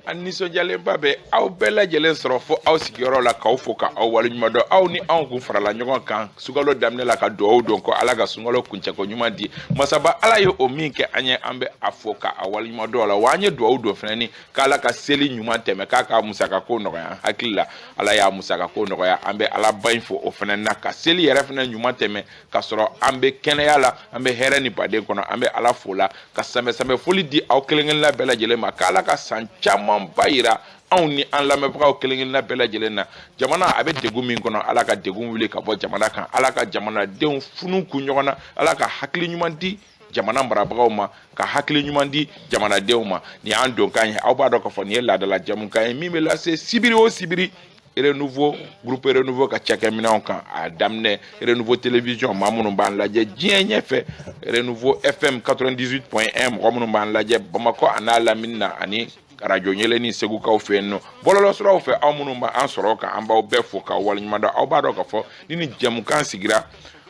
an nisɔndiyalenba bɛ aw bɛɛ lajɛlen sɔrɔ fo aw sigiyɔrɔ la k'aw fo ka aw waleɲuman dɔn aw ni anw kun farala ɲɔgɔn kan sugalo daminɛ la ka dugawu don ko ala ka sunkalo kuncɛko ɲuman di masaba ala ye o min kɛ an ye an bɛ a fo ka a waleɲuman dɔn la wa an ye dugawu don fɛnɛ ni k'ala ka seli ɲuman tɛmɛ k'a ka musakako nɔgɔya hakili la ala y'a musakako nɔgɔya an bɛ ala ba in fo o fɛnɛ na ka seli yɛrɛ fɛnɛ ɲuman tɛmɛ ka sɔrɔ an bɛ kɛnɛya la an bɛ hɛrɛ ni baden kɔnɔ an bɛ ala fo la ka sɛmɛ foli di aw kelen-kelenna bɛɛ lajɛlen ma k'ala ka san caman ba yira anw ni an lamɛnbagaw kelen-kelenna bɛɛ lajɛlen na jamana a bɛ degun min kɔnɔ ala ka degun wuli ka bɔ jamana kan ala ka jamanadenw funu kun ɲɔgɔn na ala ka hakili ɲuman di jamana marabagaw ma ka hakili ɲuman di jamanadenw ma ni an don kan ye aw b'a dɔn k'a fɔ nin ye laadala jamukan ye min bɛ lase sibiri o sibiri Renouveau groupe Renouveau ka cakɛminɛnw kan a daminɛ Renouveau télévision maa minnu b'an lajɛ diɲɛ ɲɛfɛ Renouveau FM 98.1 mɔgɔ minnu b'an lajɛ Bamakɔ a n'a lamini na ani radio ɲɛlɛni segukaw fɛ yen nɔ bɔlɔlɔsiraw fɛ aw minnu b'an sɔrɔ kan an b'aw bɛɛ fo k'aw waleɲuman dɔn aw b'a dɔn k'a fɔ ni jamukan sigira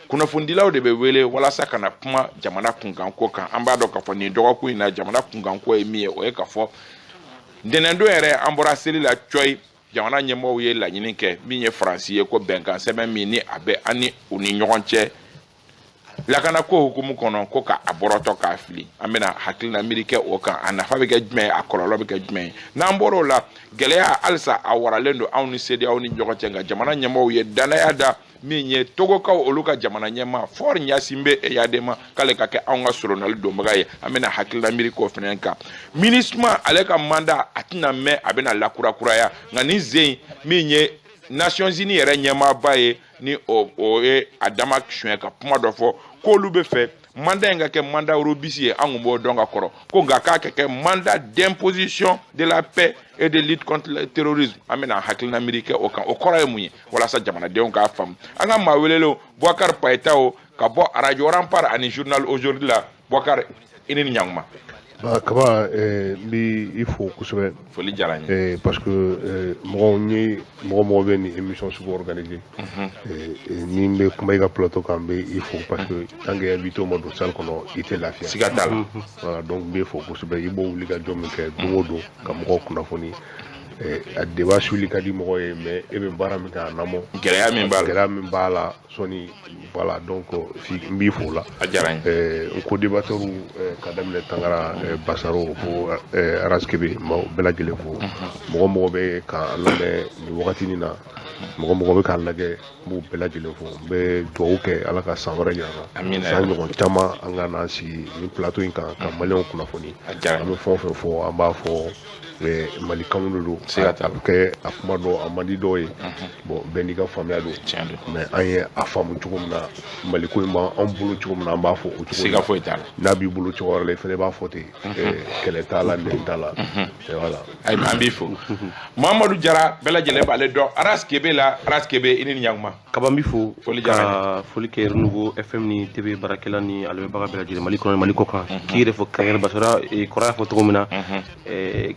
kunnafonidilaw de bɛ wele walasa ka na kuma jamana kunkanko kan an b'a dɔn k'a fɔ nin dɔgɔkun in na jamana kunkanko ye min ye o ye k'a fɔ ntɛnɛndon yɛrɛ an bɔra seli la coyi jamana ɲɛmɔgɔw ye laɲini kɛ min ye faransi ye ko bɛnkan sɛbɛn min ni a bɛ an ni u ni ɲɔgɔn cɛ lakana ko hukumu kɔnɔ ko ka a bɔrɔtɔ k'a fili an bɛna hakilina miiri kɛ o kan a nafa bɛ kɛ jumɛn ye a kɔlɔlɔ bɛ kɛ jumɛn ye n'an bɔra o la gɛlɛya halisa a waralen don anw ni CEDEAO ni ɲɔgɔn cɛ nka jamana ɲɛmɔgɔw ye danaya da min ye togokaw olu ka jamana ɲɛma fɔr ɲasinbe eyadema k'ale ka kɛ anw ka solonali donbaga ye an bɛna hakilina miiri k'o fɛnɛ kan MINUSMA ale ka manda a tɛna mɛn a bɛna lakurakuraya nka nin zen min ye Nations Unies yɛrɛ ɲɛmaaba ye ni o ye a dama suɲɛ ka kuma dɔ fɔ k'olu bɛ fɛ mandat in ka kɛ mandat robisi ye an kun b'o dɔn ka kɔrɔ ko nka k'a ka kɛ mandat d'imposition de la paix et de lutte contre le terrorisme an bɛna hakilina miiri kɛ o kan o kɔrɔ ye mun ye walasa jamanadenw k'a faamu an ka maa welelenw Boubacar Payeta o ka bɔ radio Rampart ani journal aujourd'hui la Boubacar i ni ɲankuma. Kaba il faut kosɛbɛ foli diyara n ye parce que mɔgɔ bɛ nin émission sugu organiser ni n bɛ kuma i ka plateau kan n bɛ i fo parce que tant que invité ma don salle kɔnɔ i tɛ lafiya siga t'a la voilà donc n bɛ fo kosɛbɛ i b'o wuli ka jɔ min kɛ don o don ka mɔgɔw kunnafoni a débat suli ka di mɔgɔ ye mais e bɛ baara min kɛ en amont gɛlɛya min b'a la sɔni voilà donc n b'i fo la a diyara n ye n ko débatteur ka daminɛ Tangara Basaro ko Araskebe m'aw bɛɛ lajɛlen fo mɔgɔ bɛ k'an lamɛn nin wagatinin na mɔgɔ bɛ k'an lajɛ n b'u bɛɛ lajɛlen fo n bɛ dugawu kɛ ala ka san wɛrɛ ɲana san ɲɔgɔn caman an ka n'an sigi nin plateau in kan ka maliyɛnw kunnafoni an bɛ fɛn o fɛn fɔ an b'a fɔ Mali kanw de don a bɛ kɛ a kuma dɔ a man di dɔw ye bon bɛɛ n'i ka faamuya don mais an ye a faamu cogo min na Mali ko in b'an bolo cogo min na an b'a fɔ o cogo la n'a b'i bolo cogo wɛrɛ la i fɛnɛ b'a fɔ ten kɛlɛ t'a la nɛn t'a la voilà an b'i fo Mamadu Jara bɛɛ lajɛlen b'ale dɔn Araskebe la Araskebe i ni ɲankuma kaba n b'i fo ka foli kɛ Renouveau FM ni TV baarakɛla ni a lamɛnbaga bɛɛ lajɛlen Mali kɔnɔ Mali kɔ kan k'i yɛrɛ fɔ kɛrɛnkɛrɛn Basara kɔrɔ y'a fɔ cogo min na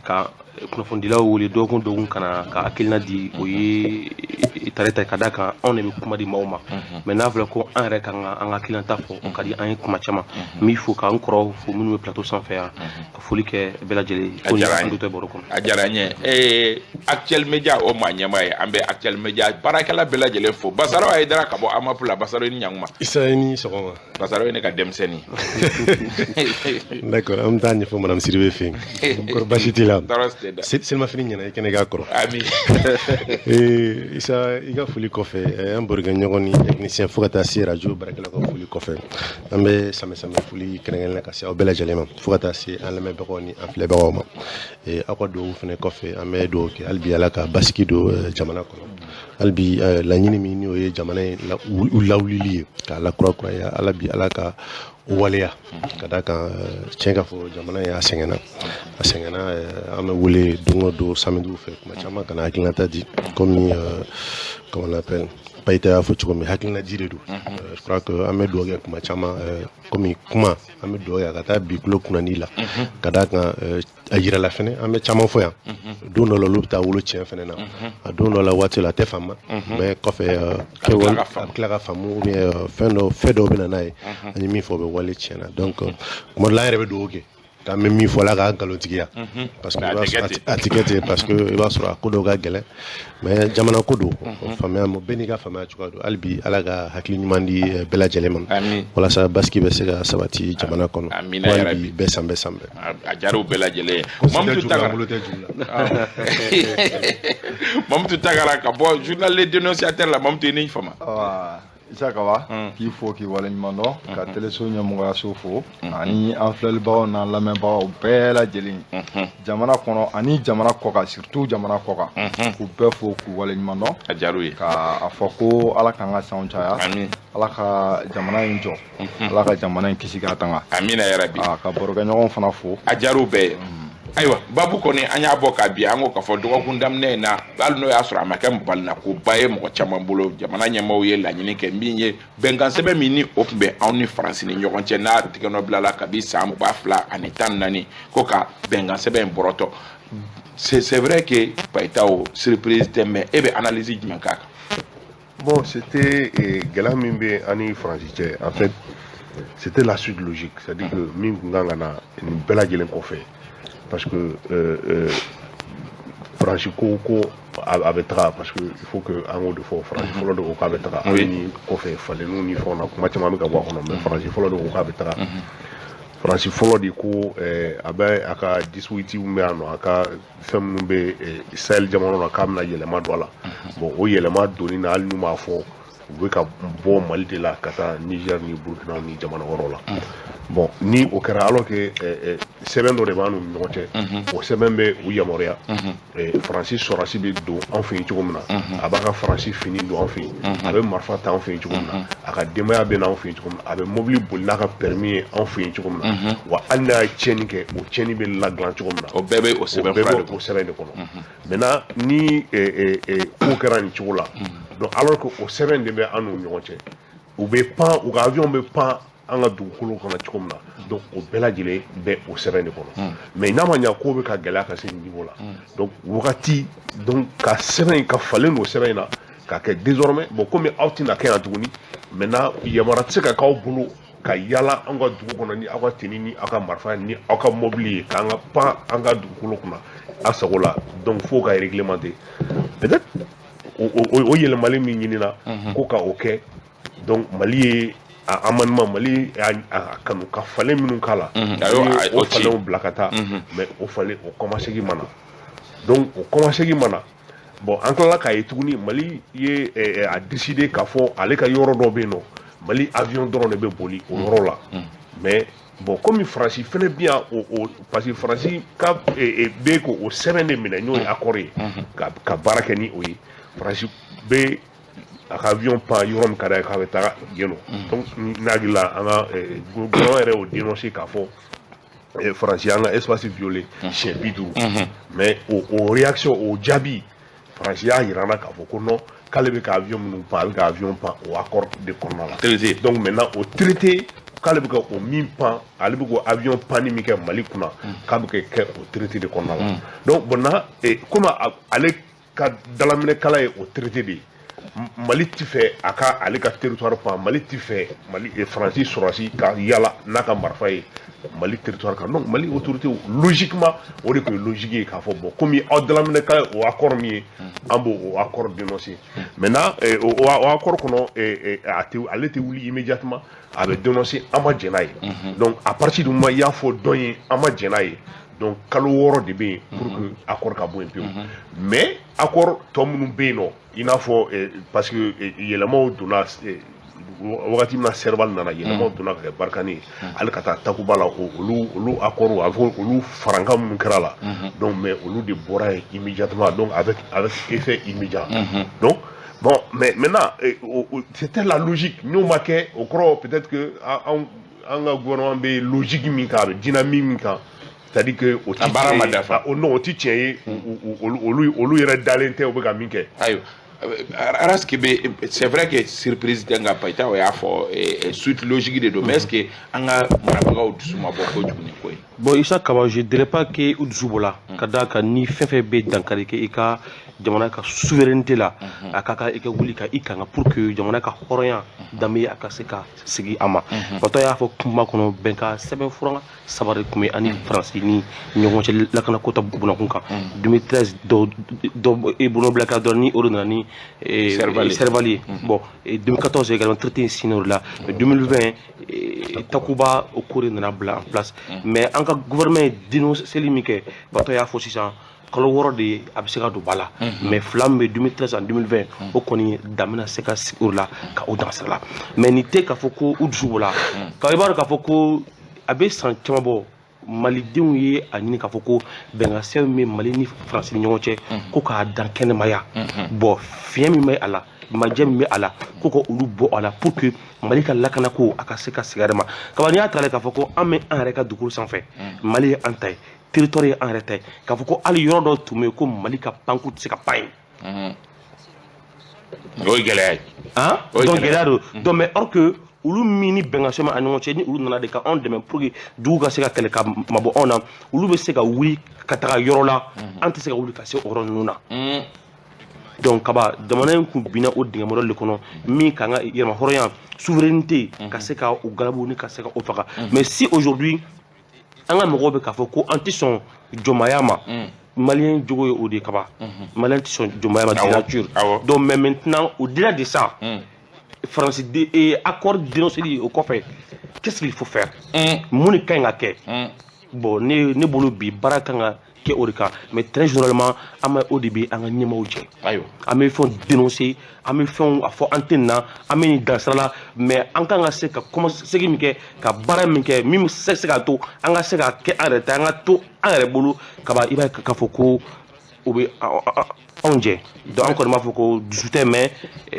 ka kunnafonidilaw wele dɔgɔkun kana ka hakilina di o ye tare ta ka da kan anw de bɛ kuma di maaw ma mais n'a fɔra ko an yɛrɛ kan an ka hakilina ta fɔ o ka di an ye kuma caman n b'i fo k'an kɔrɔ fo minnu bɛ plateau sanfɛ yan ka foli kɛ bɛɛ lajɛlen ko ɲɛ tɛ baro kɔnɔ a diyara n ye Actuel Media o maa ɲɛmaa ye an bɛ Actuel Media baarakɛla bɛɛ lajɛlen fo Basaro Ayidara ka bɔ Amapu la Basaro i ni ɲankuma Isa i ni sɔgɔma Basaro ye ne ka denmisɛnnin d'accord an bɛ taa ɲɛfɔ madame Sidibe fɛ yen kɔrɔ basi t'i la selimafini ɲɛna i kɛnɛ k'a kɔrɔ Isa i ka foli kɔfɛ an barokɛ ɲɔgɔn ni technicien fo ka taa se radio baarakɛlaw ka foli kɔfɛ an bɛ samɛ foli kɛrɛnkɛrɛnnen ka se aw bɛɛ lajɛlen ma fo ka taa se an lamɛnbagaw ni an filɛbagaw ma aw ka dugawu fɛnɛ kɔfɛ an bɛ dugawu kɛ hali bi ala ka basigi don jamana kɔnɔ hali bi laɲini min n'o ye jamana in lawulili ye k'a lakurakuraya ala bi ala ka waleya ka da kan tiɲɛ ka fɔ jamana in a sɛgɛnna an bɛ wele don o don samediw fɛ kuma caman kana hakilinata di comme comment on appelle Payeta y'a fɔ cogo min hakilina ji de don je crois que an bɛ dugawu kɛ kuma caman comme kuma an bɛ dugawu kɛ a ka taa bi kulo kunnandi la ka da kan a yirala fɛnɛ an bɛ caman fɔ yan don dɔ la olu bɛ taa wolo tiɲɛ fɛnɛ na a don dɔ la waati la a tɛ faamu mais kɔfɛ a bɛ tila ka faamu ou bien fɛn dɔw bɛ na n'a ye an ye min fɔ o bɛ wale tiɲɛ na donc kuma dɔ la an yɛrɛ bɛ dugawu kɛ ka mɛ min fɔla ka nkalontigiya parce que a tɛ kɛ ten parce que i b'a sɔrɔ a ko dɔw ka gɛlɛn mais jamana ko don faamuya ma bɛɛ n'i ka faamuya cogoya don hali bi ala ka hakili ɲuman di bɛɛ lajɛlen ma walasa basigi bɛ se ka sabati jamana kɔnɔ hali bi bɛɛ san bɛɛ san bɛɛ a diyara u bɛɛ lajɛlen Mamutu Tagara ka bɔ journal Les Dénonciateurs la Mamutu ni fama Isaka wa k'i fo k'i waleɲuman dɔn ka teleso ɲɛmɔgɔyaso fo ani an filɛlibagaw n'an lamɛnbagaw bɛɛ lajɛlen jamana kɔnɔ ani jamana kɔkan surtout jamana kɔkan k'u bɛɛ fo k'u waleɲuman dɔn a diyara u ye k'a fɔ ko ala k'an ka sanw caya ala ka jamana in jɔ ala ka jamana in kisi k'a tanga amina yarabi ka barokɛɲɔgɔn fana fo a diyara u bɛɛ ye ayiwa babu kɔni an y'a bɔ k'a bi an ko k'a fɔ dɔgɔkun daminɛ in na hali n'o y'a sɔrɔ a ma kɛ balina ko ba ye mɔgɔ caman bolo jamana ɲɛmaaw ye laɲini kɛ min ye bɛnkan sɛbɛn min ni o tun bɛ anw ni faransi ni ɲɔgɔn cɛ n'a tigɛnɔ bilala kabi san 2014 ko ka bɛnkan sɛbɛn in bɔrɔtɔ c'est vrai que Payitaw surprise tɛ mais e bɛ analyse jumɛn k'a kan bon c'était gɛlɛya min bɛ ani faransi cɛ en fait c'était la suite logique c'est-à-dire que min tun kan ka na nin bɛɛ lajɛlen kɔfɛ parce que Franchi ko a bɛ taga parce que il faut que an k'o de fɔ Franchi fɔlɔ de ko k'a bɛ taga hali ni kɔfɛ falenu ni fɛnw na kuma caman bɛ ka bɔ a kɔnɔ mais Franchi fɔlɔ de ko k'a bɛ taga Franchi fɔlɔ de ko a bɛ a ka dispositif bɛ yan nɔ a ka fɛn minnu bɛ Sahel jamanaw na k'a bɛna yɛlɛma don a la bon o yɛlɛma donni na hali n'u m'a fɔ u bɛ ka bɔ Mali de la ka taa Niger ni Burkina ni jamana wɛrɛw la bon ni o kɛra alors que sɛbɛn dɔ de b'an n'u ni ɲɔgɔn cɛ o sɛbɛn bɛ u yamaruya Faransi sɔrɔdasi bɛ don an fɛ yen cogo min na a b'a ka Faransi fini don an fɛ yen a bɛ marifa ta an fɛ yen cogo min na a ka denbaya bɛ n'an fɛ yen cogo min na a bɛ mobili boli n'a ka permis ye an fɛ yen cogo min na wa hali n'a ye tiɲɛni kɛ o tiɲɛni bɛ ladilan cogo min na o bɛɛ bɛ o sɛbɛn de kɔnɔ maintenant ni ko kɛra nin cogo la donc alors que o sɛbɛn de bɛ an n'u ni ɲɔgɔn cɛ u bɛ pan u ka avion bɛ pan an ka dugukolo kɔnɔ cogo min na donc o bɛɛ lajɛlen bɛ o sɛbɛn de kɔnɔ mais n'a ma ɲɛ ko bɛ ka gɛlɛya ka se nin niveau la donc wagati donc ka sɛbɛn ka falen n'o sɛbɛn in na ka kɛ désormais bon komi aw tɛna kɛ yan tuguni maintenant yamaruya tɛ se ka k'aw bolo ka yala an ka dugu kɔnɔ ni aw ka tenue ni aw ka marifa ni aw ka mobili ye k'an ka pan an ka dugukolo kunna a sago la donc fo ka réglementer peut-être o yɛlɛmali min ɲinina ko ka o kɛ donc Mali ye a amendement Mali a kanu ka falen minnu k'a la o falenw bila ka taa mais o falen o kɔmasegi mana donc o kɔmasegi mana bon an tilala k'a ye tuguni Mali ye a décidé k'a fɔ ale ka yɔrɔ dɔ bɛ yen nɔ Mali avion dɔrɔn de bɛ boli o yɔrɔ la mais bon comme Faransi fɛnɛ bɛ yan parce que Faransi ka bɛ k'o sɛbɛn de minɛ n'o ye accord ye ka baara kɛ ni o ye Faransi bɛ a ka avion pan yɔrɔ min ka d'a ye k'a bɛ taga yen nɔ donc n'a hakilila an ka gouvernement yɛrɛ y'o dénoncer k'a fɔ Faransi an ka espace violé siɲɛ 50 mais o réaction o jaabi Faransi y'a yira an na k'a fɔ ko non k'ale bɛ ka avion minnu pan a bɛ ka avion pan o accord de kɔnɔna la donc maintenant o traité k'ale bɛ ka o min pan ale bɛ k'o avion panni min kɛ Mali kunna k'a bɛ kɛ o traité de kɔnɔna la donc bon na comme ale ka dalaminɛkala ye o traité de ye Mali tɛ fɛ a ka ale ka territoire pan Mali tɛ fɛ Mali Faransi sɔrɔdasi ka yala n'a ka marifa ye Mali territoire kan donc Mali autorité logiquement o de tun ye logique ye k'a fɔ bon komi aw dalaminɛkala ye o accord min ye an b'o o accord dénoncer maintenant o accord kɔnɔ ale tɛ wuli immédiatement a bɛ dénoncer an ma jɛn n'a ye donc à partir du moment i y'a fɔ dɔn ye an ma jɛn n'a ye donc kalo 6 de bɛ yen pour que accord ka bɔ yen pewu mais accord tɔ minnu bɛ yen nɔ i n'a fɔ parce que yɛlɛmaw donna wagati min na Serval nana yɛlɛmaw donna ka kɛ Barkhane ye hali ka taa Takuba la olu accord a fɔ olu farankan minnu kɛra la donc mais olu de bɔra yen immédiatement donc avec effet immédiat donc bon mais maintenant c'était la logique n'o ma kɛ o kɔrɔ peut-être que an ka gouvernement bɛ logique min kan a bɛ dynamique min kan c'est-à-dire que non o ti tiɲɛ ye olu yɛrɛ dalen tɛ u bɛ ka min kɛ Araskibe, c'est vrai que surprise d'un gars païta ou yafo et suite logique de domaine est-ce que anga marabaga ou dusuma boko jugni koy. Bon, Issa Kaba, je dirais pas que Udzubola, Kadaka ni fefe be dankari ke ika jamana ka souveraineté la akaka ika wuli ka ikanga pour que jamana ka horoya dame aka seka sigi ama. Fato ya fo kuma kono benka seben furanga sabari kume ani France ni nyongo che lakana kota buna kunka 2013 do e bono blaka do ni oro ni Servalier. Bon, et 2014 également traité signé là. 2020 Takuba au cours de la en place. Mais en cas gouvernement dénonce c'est limité. Bato ya fo 600 kalo woro de abiseka do bala. Mais flamme 2013 en 2020 o koni damina seka sur là ka o dans là. Mais ni te ka foko udjubola. Ka ibar ka foko abe san chamabo malidenw ye a ɲini k'a fɔ ko bɛnkansɛn min Mali ni France ni ɲɔgɔn cɛ ko k'a dan kɛnɛmaya bon fiɲɛ min bɛ a la majɛ min bɛ a la ko ka olu bɔ a la pour que Mali ka lakana ko a ka se ka segin a yɛrɛ ma kaban n'i y'a ta k'a fɔ ko an bɛ an yɛrɛ ka dugukolo sanfɛ Mali ye an ta ye territoire ye an yɛrɛ ta ye k'a fɔ ko hali yɔrɔ dɔ tun bɛ yen ko Mali ka banque tɛ se ka pan yen o ye gɛlɛya ye donc gɛlɛya don donc mais or que olu mini bɛnkansɛn a ɲɔgɔn cɛ ni olu nana de ka anw dɛmɛ pour que dugu ka se ka kɛlɛ ka mabɔ anw na olu bɛ se ka wuli ka taga yɔrɔ la an tɛ se ka wuli ka se o yɔrɔ ninnu na donc kaba jamana in kun binna o dingɛ modèle de kɔnɔ min kan ka yɛlɛma hɔrɔnya souveraineté ka se ka o galabu ni ka se ka o faga mais si aujourd'hui an ka mɔgɔw bɛ k'a fɔ ko an tɛ sɔn jɔnmaya ma Malien jogo ye o de kaba Malien tɛ sɔn jɔnmaya ma de nature donc mais maintenant au-delà de ça France et accord dénoncé au kɔfɛ qu'est-ce qu'il faut faire mun de ka ɲi ka kɛ bon ne bolo bi baara kan ka kɛ o de kan mais très généralement an bɛ o de bɛ an ka ɲɛmaaw jɛ an bɛ fɛnw dénoncer an bɛ fɛnw a fɔ antenne na an bɛ nin dan sira la mais an kan ka se ka segin min kɛ ka baara min kɛ min bɛ se ka to an ka se ka kɛ an yɛrɛ ta an ka to an yɛrɛ bolo kaba i b'a ye k'a fɔ ko o bɛ anw jɛ donc an kɔni b'a fɔ ko dusu tɛ mais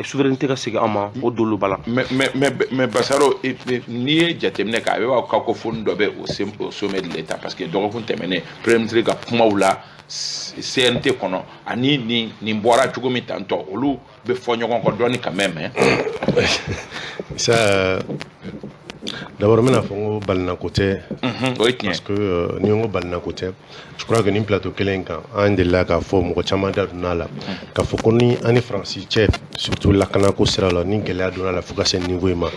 souveraineté ka segin an ma o dolo b'a la mais Basaro n'i ye jateminɛ kɛ a bɛ b'a ko foni dɔ bɛ au sommet de l'État parce que dɔgɔkun tɛmɛnen premier ministre ka kumaw la CNT kɔnɔ ani nin bɔra cogo min tantɔ olu bɛ fɔ ɲɔgɔn kɔ dɔɔni quand même ça d'abord maintenant faut balna côté parce que ni on balna côté je crois que ni plateau kelen kan an de la ka fo mo chama da na la ka fo ko ni ani France chef surtout la kana ko sera la ni gele adona la fuka sen niveau ma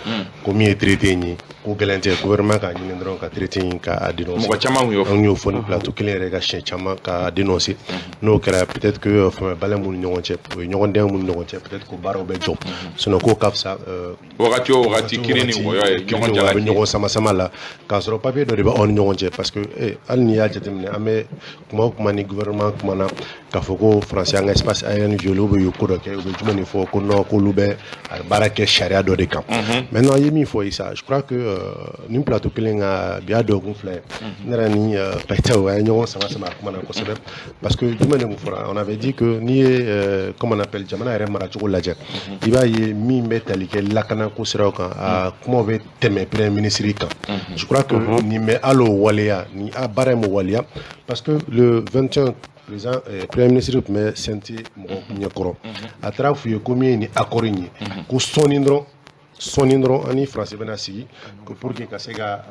ko mi traité ni ko gelente gouvernement ka ni ndron ka traité ni ka dénoncer mo chama on yo fo ni plateau kelen re ga chen chama ka dénoncer no kera peut-être que fa balé mo ñogon chef ñogon dem mo ñogon chef peut-être ko baro be job sinon ko kaf sa wakati kirini wo ñogon jala ñogon sama la ka soro papier do ba on ñogon chef parce que al ni ya jatemne amé kuma ni gouvernement kuma na ka foko France en espace aérien violé be yo ko do ke be jumani fo ko no ko lube barake sharia do de camp maintenant yemi fo isa je crois que ni plateau kelenga bia do gonfler nera ni paita wa ñogon sama kuma na ko sebe parce que jumani mo fora on avait dit que ni comment on appelle jamana re mara chugo laje iba ye mi metali ke lakana ko sera kan a kuma be teme premier ministre kan je crois que ni me allo walia ni a bare mo walia parce que le 21 président premier ministre me senti mo nyakoro a tra fu yekomi ni akorinyi ko sonindro ani français bena sigi ko pour que kasega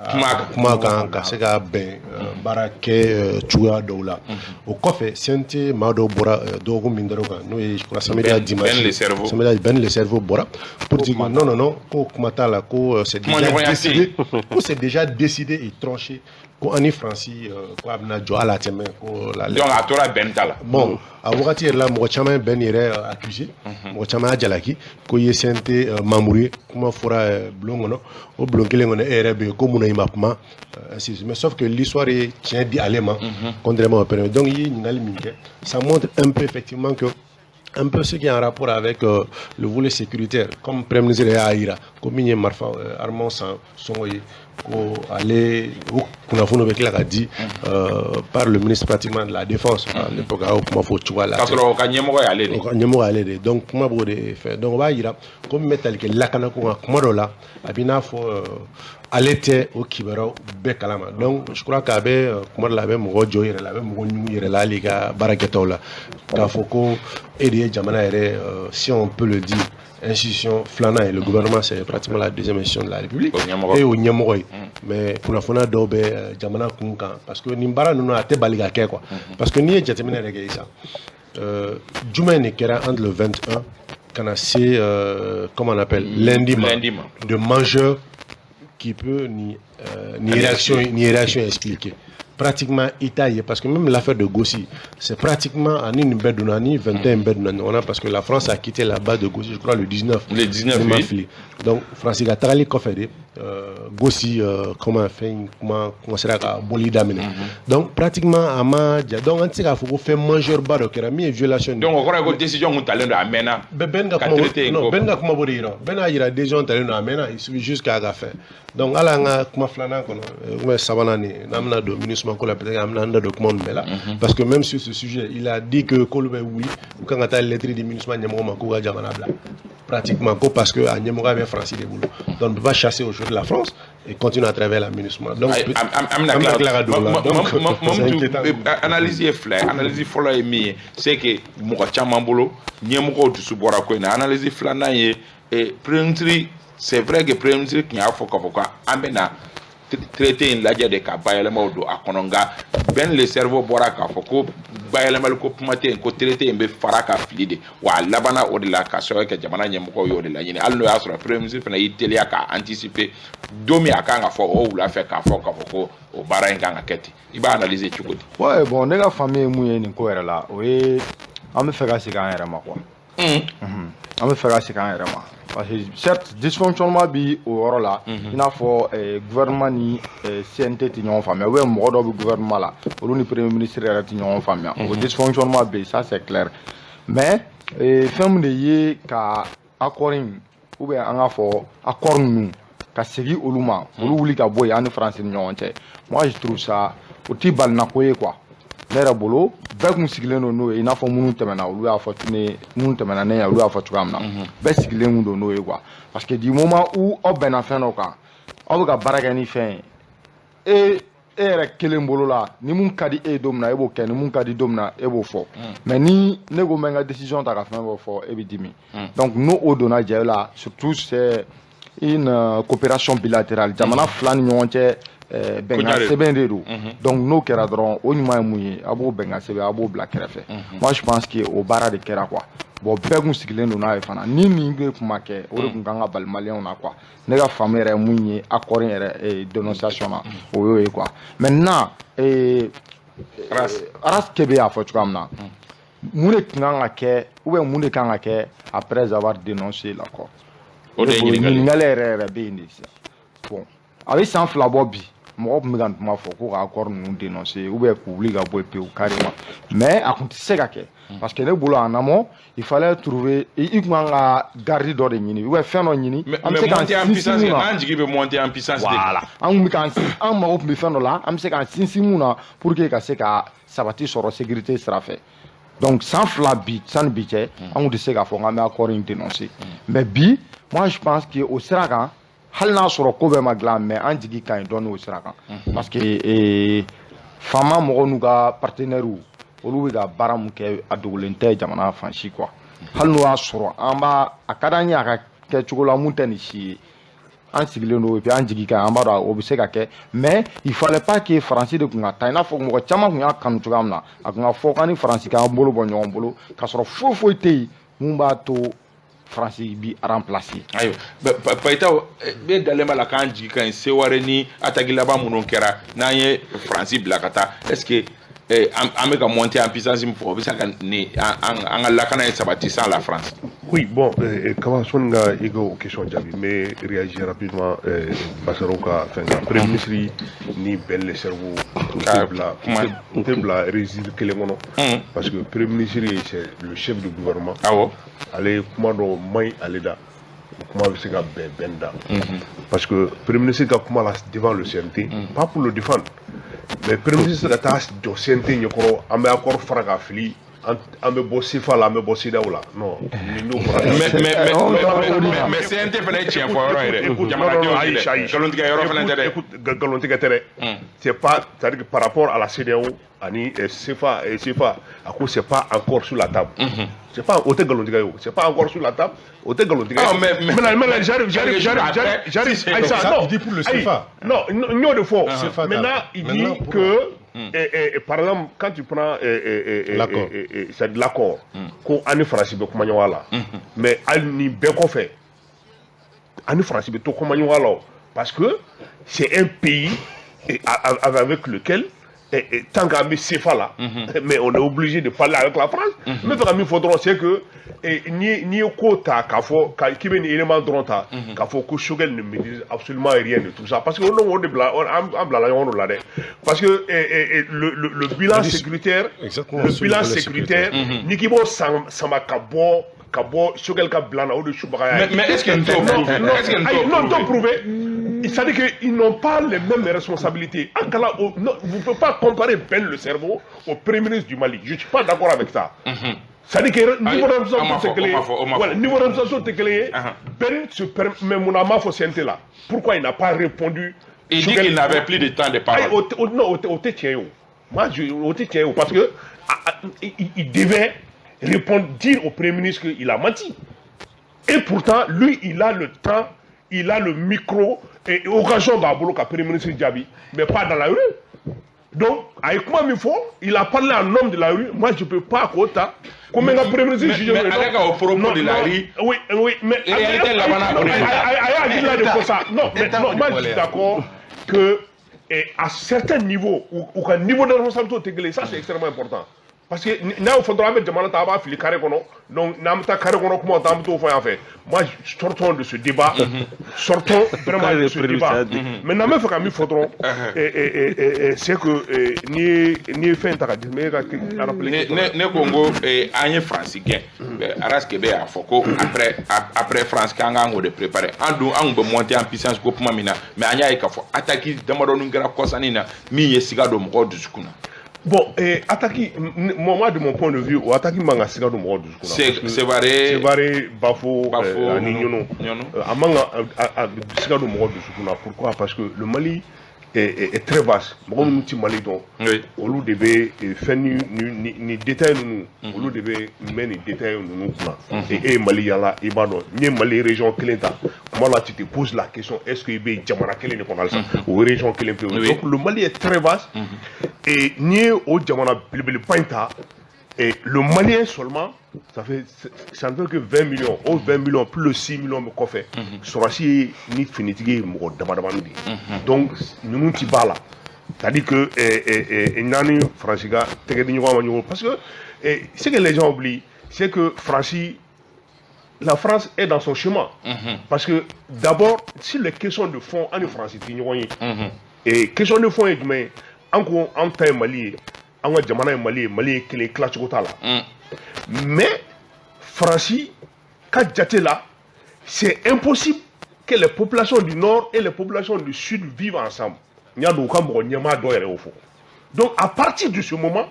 kuma kan kasega ben barake chuya doula o kofe senti mado bora dogo mindero kan no je crois samedi dimanche samedi ben le cerveau bora pour dire non ko kuma tala ko c'est déjà décidé ko c'est déjà décidé et tranché ko ani franci ko abna jo ala teme ko la donc a tora bentala bon a wakati la mo chama ben yere accusé mo chama jalaki ko yesente mamouri kuma fora blongono o blongele ngone erebe ko muna imapma ainsi mais sauf que l'histoire tient dit allemand contrairement au premier donc yi ngali minke ça montre un peu effectivement que un peu ce qui est en rapport avec le volet sécuritaire comme premier ministre Aïra ko min ye marifa armement san sɔngɔ ye ko ale o kunnafoni bɛ tila ka di par le ministre pratiquement de la défense à l'époque a y'o kuma fɔ o cogoya la. k'a sɔrɔ o ka ɲɛmɔgɔ y'ale de. o ka ɲɛmɔgɔ y'ale de donc kuma b'o de fɛ donc o b'a yira ko min bɛ tali kɛ lakanako kan kuma dɔ la a b'i n'a fɔ ale tɛ o kibaruyaw bɛɛ kalama donc je crois qu'a bɛ kuma dɔ la a bɛ mɔgɔ jɔ yɛrɛ la a bɛ mɔgɔ ɲugu yɛrɛ la hali ka baara kɛtaw la k'a fɔ ko e de ye jamana yɛrɛ si on peut le dire institution filanan ye le gouvernement c'est pratiquement la deuxième institution de la République et o ɲɛmɔgɔ ye mais kunnafoniya dɔw bɛ jamana kun kan parce que nin baara ninnu a tɛ bali ka kɛ quoi parce que n'i ye jateminɛ yɛrɛ kɛ Isa jumɛn de kɛra entre le 21 ka na se comment on appelle lundi ma de majeur qui peut ni réaction expliquer pratiquement Italie parce que même l'affaire de Gossi c'est pratiquement en une bedunani 21 bedunani on a parce que la France a quitté la base de Gossi je crois le 19 oui. Donc France a travaillé conféré Gossi comment fait comment sera à Bolida donc pratiquement à ma donc on sait qu'il faut faire manger bar que la mi violation donc on croit que décision on talent amena ben comment bodira ben a ira décision talent amena il suffit juste qu'à faire donc ala nga kuma flana kono ou sabana ni namna do ministre ko la peut-être amna nda document bela parce que même sur ce sujet il a dit que Kolbe oui quand ata lettre du ministre nyamo ma ko ga jamana bla pratiquement parce que à nyamo ga France de boulot donc on ne peut pas chasser aujourd'hui la France et continuer à travers la ministre donc analyse flair analyse fola emi c'est que mo chama bolo nyamo ko du subora ko na analyse flana ye et c'est vrai que premier ministre qui a fait amena traité une lajɛ de ka bayɛlɛmaw don a kɔnɔ nka ben le cerveau bɔra k'a fɔ ko bayɛlɛmali ko kuma tɛ yen ko traité in bɛ fara ka fili de wa a labanna o de la ka sababu kɛ jamana ɲɛmɔgɔw y'o de laɲini hali n'o y'a sɔrɔ premier ministre fana y'i teliya k'a anticiper don min a kan ka fɔ o wula fɛ k'a fɔ ko o baara in kan ka kɛ ten i b'a analyser cogo di. ouais bon ne ka famille ye mun ye nin ko yɛrɛ la o ye an bɛ fɛ ka segin an yɛrɛ ma quoi. an bɛ fɛ ka segin an yɛrɛ ma. Parce que certes dysfonctionnement bi au yɔrɔ la i n'a fɔ gouvernement ni CNT tɛ ɲɔgɔn faamuya ou bien mɔgɔ dɔw bɛ gouvernement la olu ni premier ministre yɛrɛ tɛ ɲɔgɔn faamuya o dysfonctionnement bɛ yen ça c'est clair mais fɛn min de ye ka accord in ou bien an k'a fɔ accord ninnu ka segin olu ma olu wuli ka bɔ yen an ni France ni ɲɔgɔn cɛ moi je trouve ça o tɛ balinako ye quoi. Ne yɛrɛ bolo bɛɛ kun sigilen don n'o ye i n'a fɔ minnu tɛmɛna olu y'a fɔ minnu tɛmɛna ne ɲɛ olu y'a fɔ cogoya min na bɛɛ sigilen kun don n'o ye quoi parce que du moment où aw bɛnna fɛn dɔ kan aw bɛ ka baara kɛ ni fɛn ye e yɛrɛ kelen bolo la ni mun ka di e ye don min na e b'o kɛ ni mun ka di don min na e b'o fɔ mais ni ne ko n bɛ n ka décision ta ka fɛn dɔ fɔ e bɛ dimi donc n'o o donna jɛ la surtout c'est une coopération bilatérale jamana fila ni ɲɔgɔn cɛ bɛnkan sɛbɛn de don donc n'o kɛra dɔrɔn o ɲuman ye mun ye a b'o bɛnkan sɛbɛn a b'o bila kɛrɛfɛ moi je pense que o baara de kɛra quoi bon bɛɛ kun sigilen don n'a ye fana ni nin bɛ kuma kɛ o de kun kan ka bali maliyɛnw na quoi ne ka faamu yɛrɛ ye mun ye accord yɛrɛ dénonciation na o y'o ye quoi maintenant Aras Kebe y'a fɔ cogoya min na mun de kun kan ka kɛ ou bien mun de kan ka kɛ après avoir dénoncé l'accord ɲininkali yɛrɛ bɛ yen de sisan bon a bɛ san fila bɔ bi mɔgɔ tun bɛ ka kuma fɔ ko ka accord ninnu dénoncer ou bien k'u wuli ka bɔ yen pewu carrément mais a kun tɛ se ka kɛ parce que ne bolo en amont il fallait trouver i kun kan ka garde dɔ de ɲini ou bien fɛn dɔ ɲini an bɛ se k'an sinsin mun na an jigi bɛ monter en puissance de voilà an kun bɛ k'an an mago tun bɛ fɛn dɔ la an bɛ se k'an sinsin mun na pour que ka se ka sabati sɔrɔ sécurité sira fɛ donc san fila bi sanni bi cɛ an kun tɛ se k'a fɔ k'an bɛ accord in dénoncer mais bi moi je pense que o sira kan hali n'a sɔrɔ ko bɛɛ ma dilan mais an jigi ka ɲi dɔɔni o sira kan parce que faama mɔgɔw n'u ka partenaires olu bɛ ka baara mun kɛ a dogolen tɛ jamana fan si quoi hali n'o y'a sɔrɔ an b'a a ka d'an ye a ka kɛ cogo la mun tɛ nin si ye an sigilen don et puis an jigi ka ɲi an b'a dɔn o bɛ se ka kɛ mais il fallait pas que faransi de kun ka taa i n'a fɔ mɔgɔ caman kun y'a kanu cogoya min na a kun ka fɔ k'an ni faransi k'an bolo bɔ ɲɔgɔn bolo k'a sɔrɔ foyi foyi tɛ yen mun b'a to France bi remplacer ayo Payitaw be dalema la kan jigi kan seware ni ataki laban minnu kɛra n'an ye France bila ka taa est-ce que an bɛ ka monter en puissance min fɔ o bɛ se ka ni an ka lakana ye sabati sans la France. Oui, bon, comment son ga ego question jabi mais réagir rapidement Bassaro ka fenga premier ministre ni bel le cerveau tebla résister kelengono parce que premier ministre c'est le chef du gouvernement. Ah ouais. Allez kuma do may aleda kuma bɛ se ka bɛn da parce que premier ministre ka kuma la devant le CNT pas pour le défendre mais premier ministre ka taa jɔ CNT ɲɛkɔrɔ an bɛ accord fara ka fili an bɛ bɔ CFA la an bɛ bɔ CEDEAO la non n'o bɔra mais CNT fana ye tiɲɛ fɔ yɔrɔ yɛrɛ jamanadenw ayi nkalontigɛ yɔrɔ fana tɛ dɛ nkalontigɛ tɛ dɛ c'est pas c'est-à-dire que par rapport à la CEDEAO ani CFA a ko c'est pas encore sur la table c'est pas o tɛ nkalontigɛ ye o c'est pas encore sur la table o tɛ nkalontigɛ ye mais j'arrive Aïssa non il dit pour le CFA non n y'o de fɔ maintenant il dit que par exemple, quand tu prends c'est de l'accord, qu'on a une phrase de Koumanyawala, mais Ani Bekofe, Ani phrase de Koumanyawala, parce que c'est un pays avec lequel, tant qu'à mis CFA là, mais on est obligé de parler avec la France. Mais ce qu'il faudra, c'est que ni au quota, qu'il y ait un élément de renta, que Choguel ne maîtrise absolument rien de tout ça. Parce que parce que le bilan sécuritaire, Nikibo Samakabo, Choguel Kablana ou de Choubara. Mais est-ce qu'il non, prouvé. C'est-à-dire qu'ils n'ont pas les mêmes responsabilités. Vous ne pouvez pas comparer Ben le cerveau au premier ministre du Mali. Je ne suis pas d'accord avec ça. C'est-à-dire que niveau de c'est clé. Ben se permet, mais mon amant faut sentir là. Pourquoi il n'a pas répondu? Il dit qu'il n'avait plus de temps de parler. Non, moi, je tiens parce que il devait répondre, dire au premier ministre qu'il a menti. Et pourtant, lui, il a le temps, il a le micro, et occasion d'abolo qu'a premier ministre Djabi, mais pas dans la rue. Donc, avec moi, il a parlé à un homme de la rue. Moi, je ne peux pas à côté. Comment le premier ministre juge? Mais avec au propos de la rue. Oui, mais. Réalité là-bas, non, moi, je suis d'accord que à certains niveaux, ou qu'un niveau de responsabilité, ça c'est extrêmement important. Parce que il faudra mettre Jamana Taba fili carré kono donc namta carré kono comment tamto fait en fait moi sortons de ce débat sortons vraiment de ce débat maintenant me fait mi faudront c'est que ni fin ta dire mais ne Congo et anye francicain araske be a foko après France kanga ngo de préparer andu ango monter en puissance ko puma mina mais anya e ka fo attaquer damado ngara kosanina mi yesiga do mo du sukuna. Bon, attaquer, moi de mon point de vue, ou attaquer Mangasiga de mon c'est vrai, Bafo, Nignono, Siga de mon pourquoi? Parce que le Mali est très vaste. Mon petit Mali donc, au lieu de faire ni détails nous, au lieu de mener des détails nous et Mali yala, Ibano, ni Mali région Clinton. Moi là tu te poses la question, est-ce que il y a Jamana Kelen ou région Kelen? Donc le Mali est très vaste et ni au Jamana Bilbilpainta et le Malien seulement, ça ne fait que 20 millions, 20 millions plus le 6 millions de coffres. Sorachi ni finitigue mo dabadabandi. Donc nous ti bala. C'est-à-dire que nani Franciga parce que ce que les gens oublient, c'est que la France est dans son chemin. Parce que d'abord, si les questions de fond en France, et questions de fond, mais encore en temps Mali, en Mali, qui est classe mais France, quand là, c'est impossible que les populations du nord et les populations du sud vivent ensemble. Donc à partir de ce moment,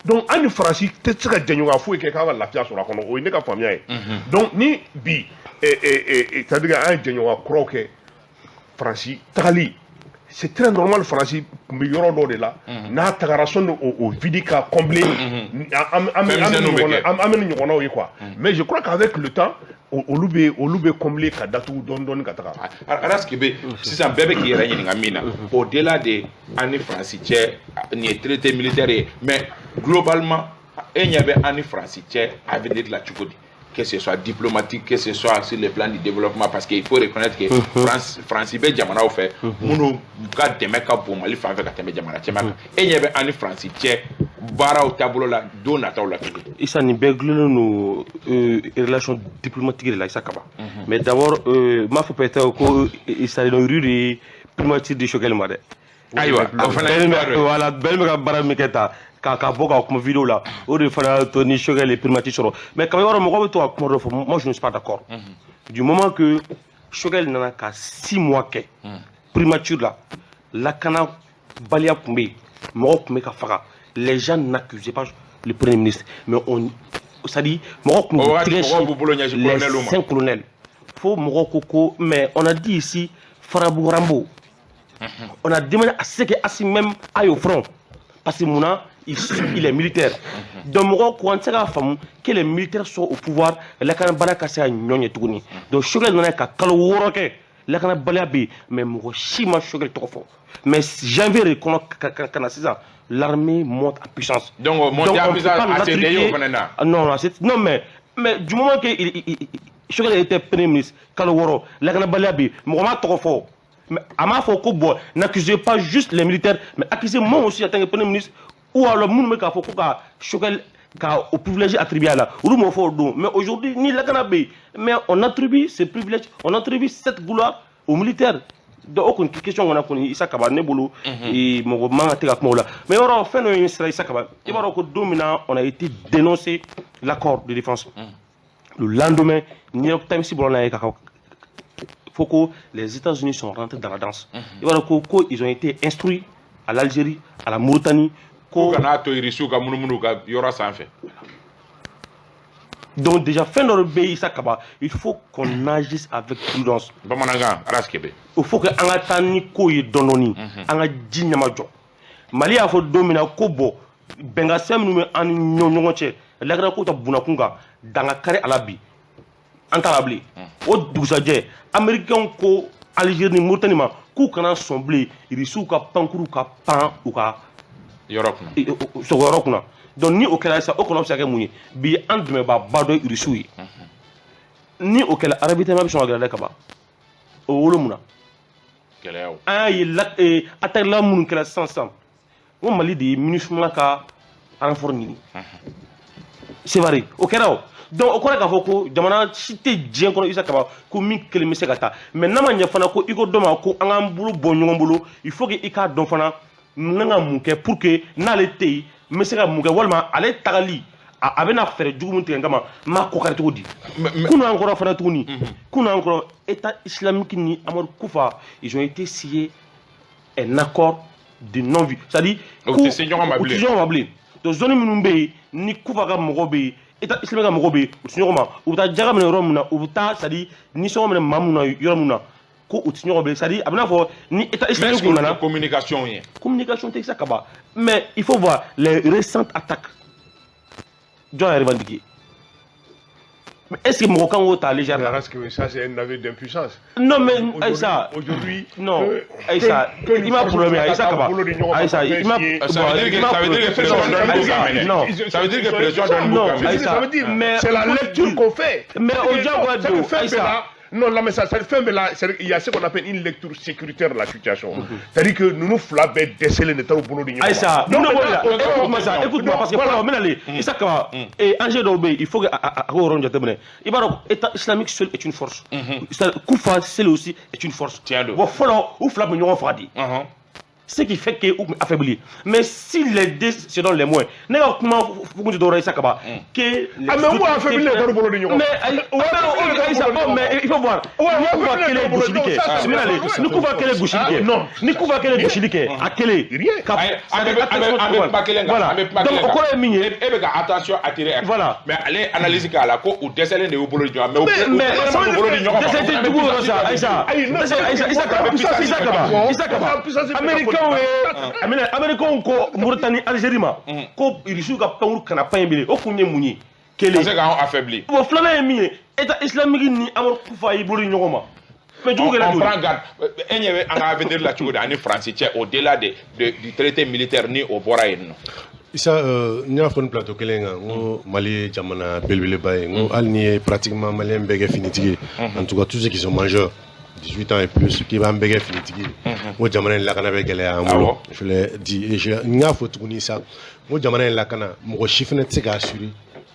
donc en France, donc ni bi c'est-à-dire un croquet France Tali, c'est très normal France meilleur de là na tagaration au vidika comblé mais je crois qu'avec le temps au loube comblé kadatu don kataka araskibe si ça bébé qui est ngamina au-delà de en France ni traité militaire mais globalement il y avait en France avenir de la Tchoukoudi, que ce soit diplomatique, que ce soit sur le plan du développement, parce qu'il faut reconnaître que France be jamana au fait munu ka demeka pour Mali fa avec ka jamana tchemaka et il y avait en France bara au tableau là donata la et ça ni beglelo no relation diplomatique là ça kaba mais d'abord ma faut peut-être ko ça no ruri primature de Choguel Made aywa voilà bel me ka bara miketa ka boka comme vidéo là au de faire Tony Choguel les primature mais quand même moi je ne suis pas d'accord du moment que Choguel n'a qu'à 6 mois que primature là, lakana balia kumbe, Maroc kumbe kafara. Les gens n'accusaient pas le Premier ministre, mais on, ça dit, Maroc kumbe les 5 colonels. Faut Maroc Koko, mais on a dit ici, Farabou Rambo. On a demandé à ce que Assim même aille au front, parce que Mouna, il est militaire. Donc Maroc, quand on sait que les militaires sont au pouvoir, lakana balia kase a nyonye tourni. Donc Choguel n'a qu'à kaloworoke. La kana balabi mais mo chima Choguel trop fort mais janvier reconnaît l'armée monte en puissance donc monte en puissance non mais du moment que Choguel était premier ministre Kaloworo la kana balabi mo ma trop fort mais ama faut ko bo n'accusez pas juste les militaires mais accusez moi aussi en tant que premier ministre ou alors moun me ka faut ko Choguel au privilège attribué à la mais aujourd'hui ni la Canabé mais on attribue ces privilèges, on attribue cette gloire aux militaires. Donc aucune question on a connu Issa Kaba nebolo et mon manga te là mais on a fait une Issa Kaba il va dominant on a été dénoncé l'accord de défense le lendemain New York Times si bon faut que les États-Unis sont rentrés dans la danse il va ils ont été instruits à l'Algérie à la Mauritanie. Donc déjà, fin de l'obéi, il faut qu'on agisse avec prudence. Il faut que Angatani Koye Dononi, Angadji Nyamajo. Mali a fait dominer Kobo, Bengasem nous met en Nyonyoche, Lagra Kota Bunakunga, dans la carré à la bi, Antalabli, au Dousadje, Américain ko Algérie, Mauritanie, Koukana Somblé, il sous ka Pankuru ka Pan ou ka. Europe. Donc ni au Canada ça aucun obstacle mouni bi and me ba bado irisoui ni au Canada arabité ma biso agala kaba o wolo muna keleo ay la e attaque la mun kala sans o mali di minusma ka renfort ni c'est vrai au Canada donc au Canada foko jamana cité dien ko isa kaba ko min kele mi sekata mais nama nya fana ko iko doma ko angam bulu bonyo bulu il faut que ika don fana nanga munke pour que n'allait mais c'est munke walma allait tagali avait na faire du munte ngama ma ko karto di kuna encore fana tuni kuna encore état islamique ni Amadou Koufa ils ont été signé un accord de non-vie c'est-à-dire donc zone minumbe ni Koufa ga mogobe état islamique ga mogobe usinyoma uta jaga mena romuna uta c'est-à-dire ni so mena mamuna yoromuna c'est-à-dire ni état islamique communication c'est ça kaba mais il faut voir les récentes attaques John a revendiqué mais est-ce que Marocain ou ta légèrement ça c'est un aveu d'impuissance non mais Aïssa aujourd'hui non Aïssa il m'a problème Aïssa kaba Aïssa il m'a ça veut dire que pression donne beaucoup mais c'est la lecture qu'on fait mais au diable Aïssa non, là, mais ça fait, mais là, il y a ce qu'on appelle une lecture sécuritaire de la situation. C'est-à-dire que nous flambons déceler le temps au boulot de nous. Aïssa, écoute-moi, parce que voilà, et Angers d'Obé, il faut que il va l'État islamique seul est une force. Koufa seul aussi est une force. Bon, follow ou flamme nous fradi. Ce qui fait que ou affaibli. Mais si les deux se donnent les moyens, n'importe comment vous dites d'oreille ça kaba que mais moi affaibli les boulot de nous. Mais il faut voir. Nous va quel est bouchiliqué. Nous va quel est bouchiliqué. Non, nous va quel est bouchiliqué. À quel est voilà. Donc on connaît minier et attention attirer. Voilà. Mais allez analyser qu'à la co ou déceler les boulot de nous. Mais c'est tout ça. Aïssa. Américain ko Mauritanie Algérie ma ko irisu ka panguru kana payembele o kunye munyi kele parce que on affaibli o flana mi état islamique ni Amadou Koufa yi bolu ñogoma mais on prend garde enyewe on va venir la chugo ani français au-delà du traité militaire ni au borayen Issa nya fon plateau kelenga ngo Mali jamana belbele bay ngo alni pratiquement malien bege finitigi en tout cas tous ceux qui sont majeurs 18 ans et plus qui va mbege finitigi ngo jamana la kana be gele amulo je l'ai dit et je nya faut tourner ça ngo jamana la kana mo chifne tsega assurer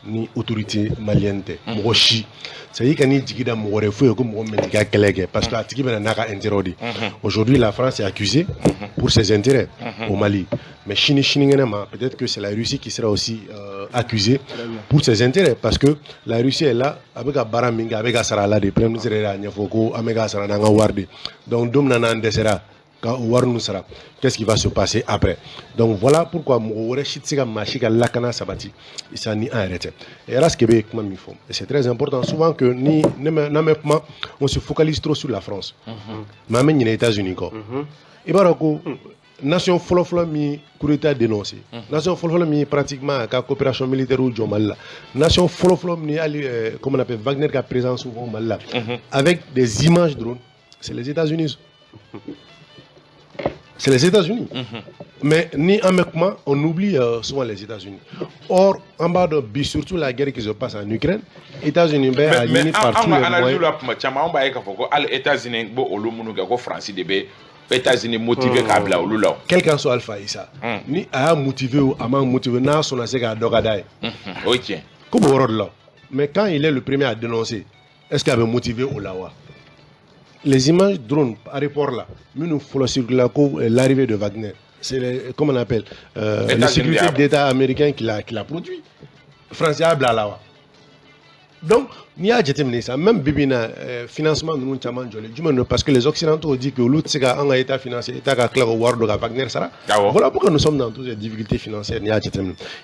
ni autorité malienne tɛ mɔgɔ si c'est à dire que ni jigi da mɔgɔ wɛrɛ foyi ko mɔgɔ min t'i ka kɛlɛ kɛ parce que a tigi bɛna n'a ka intérêt de aujourd'hui la France est accusée pour ses intérêts au Mali mais sinikɛnɛ ma peut-être que c'est la Russie qui sera aussi accusée pour ses intérêts parce que la Russie est là a bɛ ka baara min kɛ a bɛ ka sara a la de premier ministre yɛrɛ y'a ɲɛfɔ ko an bɛ ka sara n'an ka wari de donc don min na n'an dɛsɛra qu'est-ce qui va se passer après donc voilà pourquoi sabati et c'est très important souvent que on se focalise trop sur la France mais même les États-Unis nation folofolo mi coup d'état dénoncé nation folofolo mi pratiquement ka coopération militaire ou Mali nation folofolo mi comme on appelle Wagner qui présence souvent au Mali avec des images drones c'est les États-Unis. C'est les États-Unis. Mais ni en Mekma, on oublie souvent les États-Unis. Or, en bas de surtout la guerre qui se passe en Ukraine, les États-Unis mais partout. Les États-Unis, les États-Unis motivés kabla olula. Quel qu'en soit Alpha Issa, ni a motivé ou a motivé na son asega dogadaï. Ok. Comme mais quand il est le premier à dénoncer, est-ce qu'il avait motivé au Lawa? Les images drones à aéroport là, nous faut l'arrivée de Wagner. C'est comment on appelle le sécurité d'État américain qui l'a produit. France a blalawa. Donc, il y a ça. Même Bibina financement de nous parce que les Occidentaux disent que l'autre c'est un État financier, État qui a Wagner ça. Voilà pourquoi nous sommes dans toutes les difficultés financières.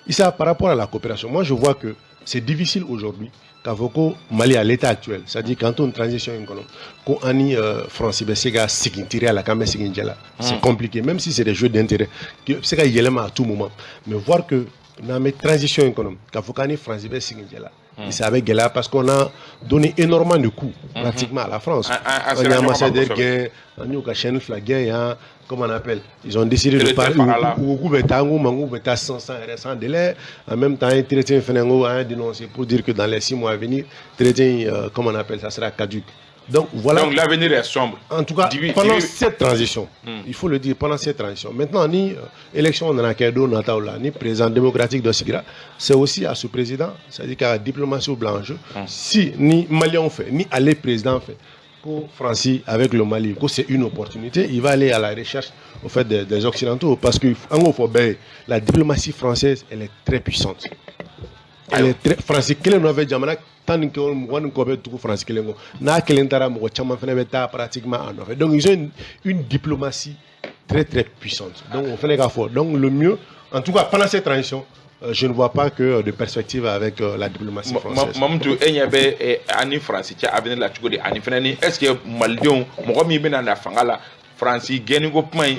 Ici, par rapport à la coopération, moi je vois que c'est difficile aujourd'hui qu'avoko Mali à l'état actuel, c'est-à-dire quand on transition économique, qu'on ani France Bessega sigintiri à la Kamé Siginjala, c'est compliqué, même si c'est des jeux d'intérêt, c'est qu'il y a à tout moment. Mais voir que dans mes transitions économiques, qu'avoko ani France Bessega c'est avec Gela parce qu'on a donné énormément de coups pratiquement à la France. On a ambassadeur gain, on a eu chaîne flaguée, comment on appelle. Ils ont décidé de parler sans délai. En même temps, un traité a dénoncé pour dire que dans les 6 mois à venir, traité, comment on appelle, ça sera caduc. Donc voilà. Donc l'avenir est sombre. En tout cas, pendant cette transition, il faut le dire, pendant cette transition. Maintenant, ni élection de Nakedo, ni président démocratique de Sigra, c'est aussi à ce président, c'est-à-dire qu'à la diplomatie au blanc jeu, si ni Malien fait, ni aller président fait, pour Francis avec le Mali, c'est une opportunité, il va aller à la recherche au fait des Occidentaux, parce que la diplomatie française, elle est très puissante. Elle est très Francis tant que on connaît tout France pratiquement en Europe. Donc ils ont une diplomatie très très puissante. Donc on fait les gars forts. Donc le mieux, en tout cas pendant cette transition, je ne vois pas que de perspective avec la diplomatie française. Mamdou enyabe ani France tia avenir la tuko de ani fenani est-ce que Malion mo mi bena na fangala France geni go point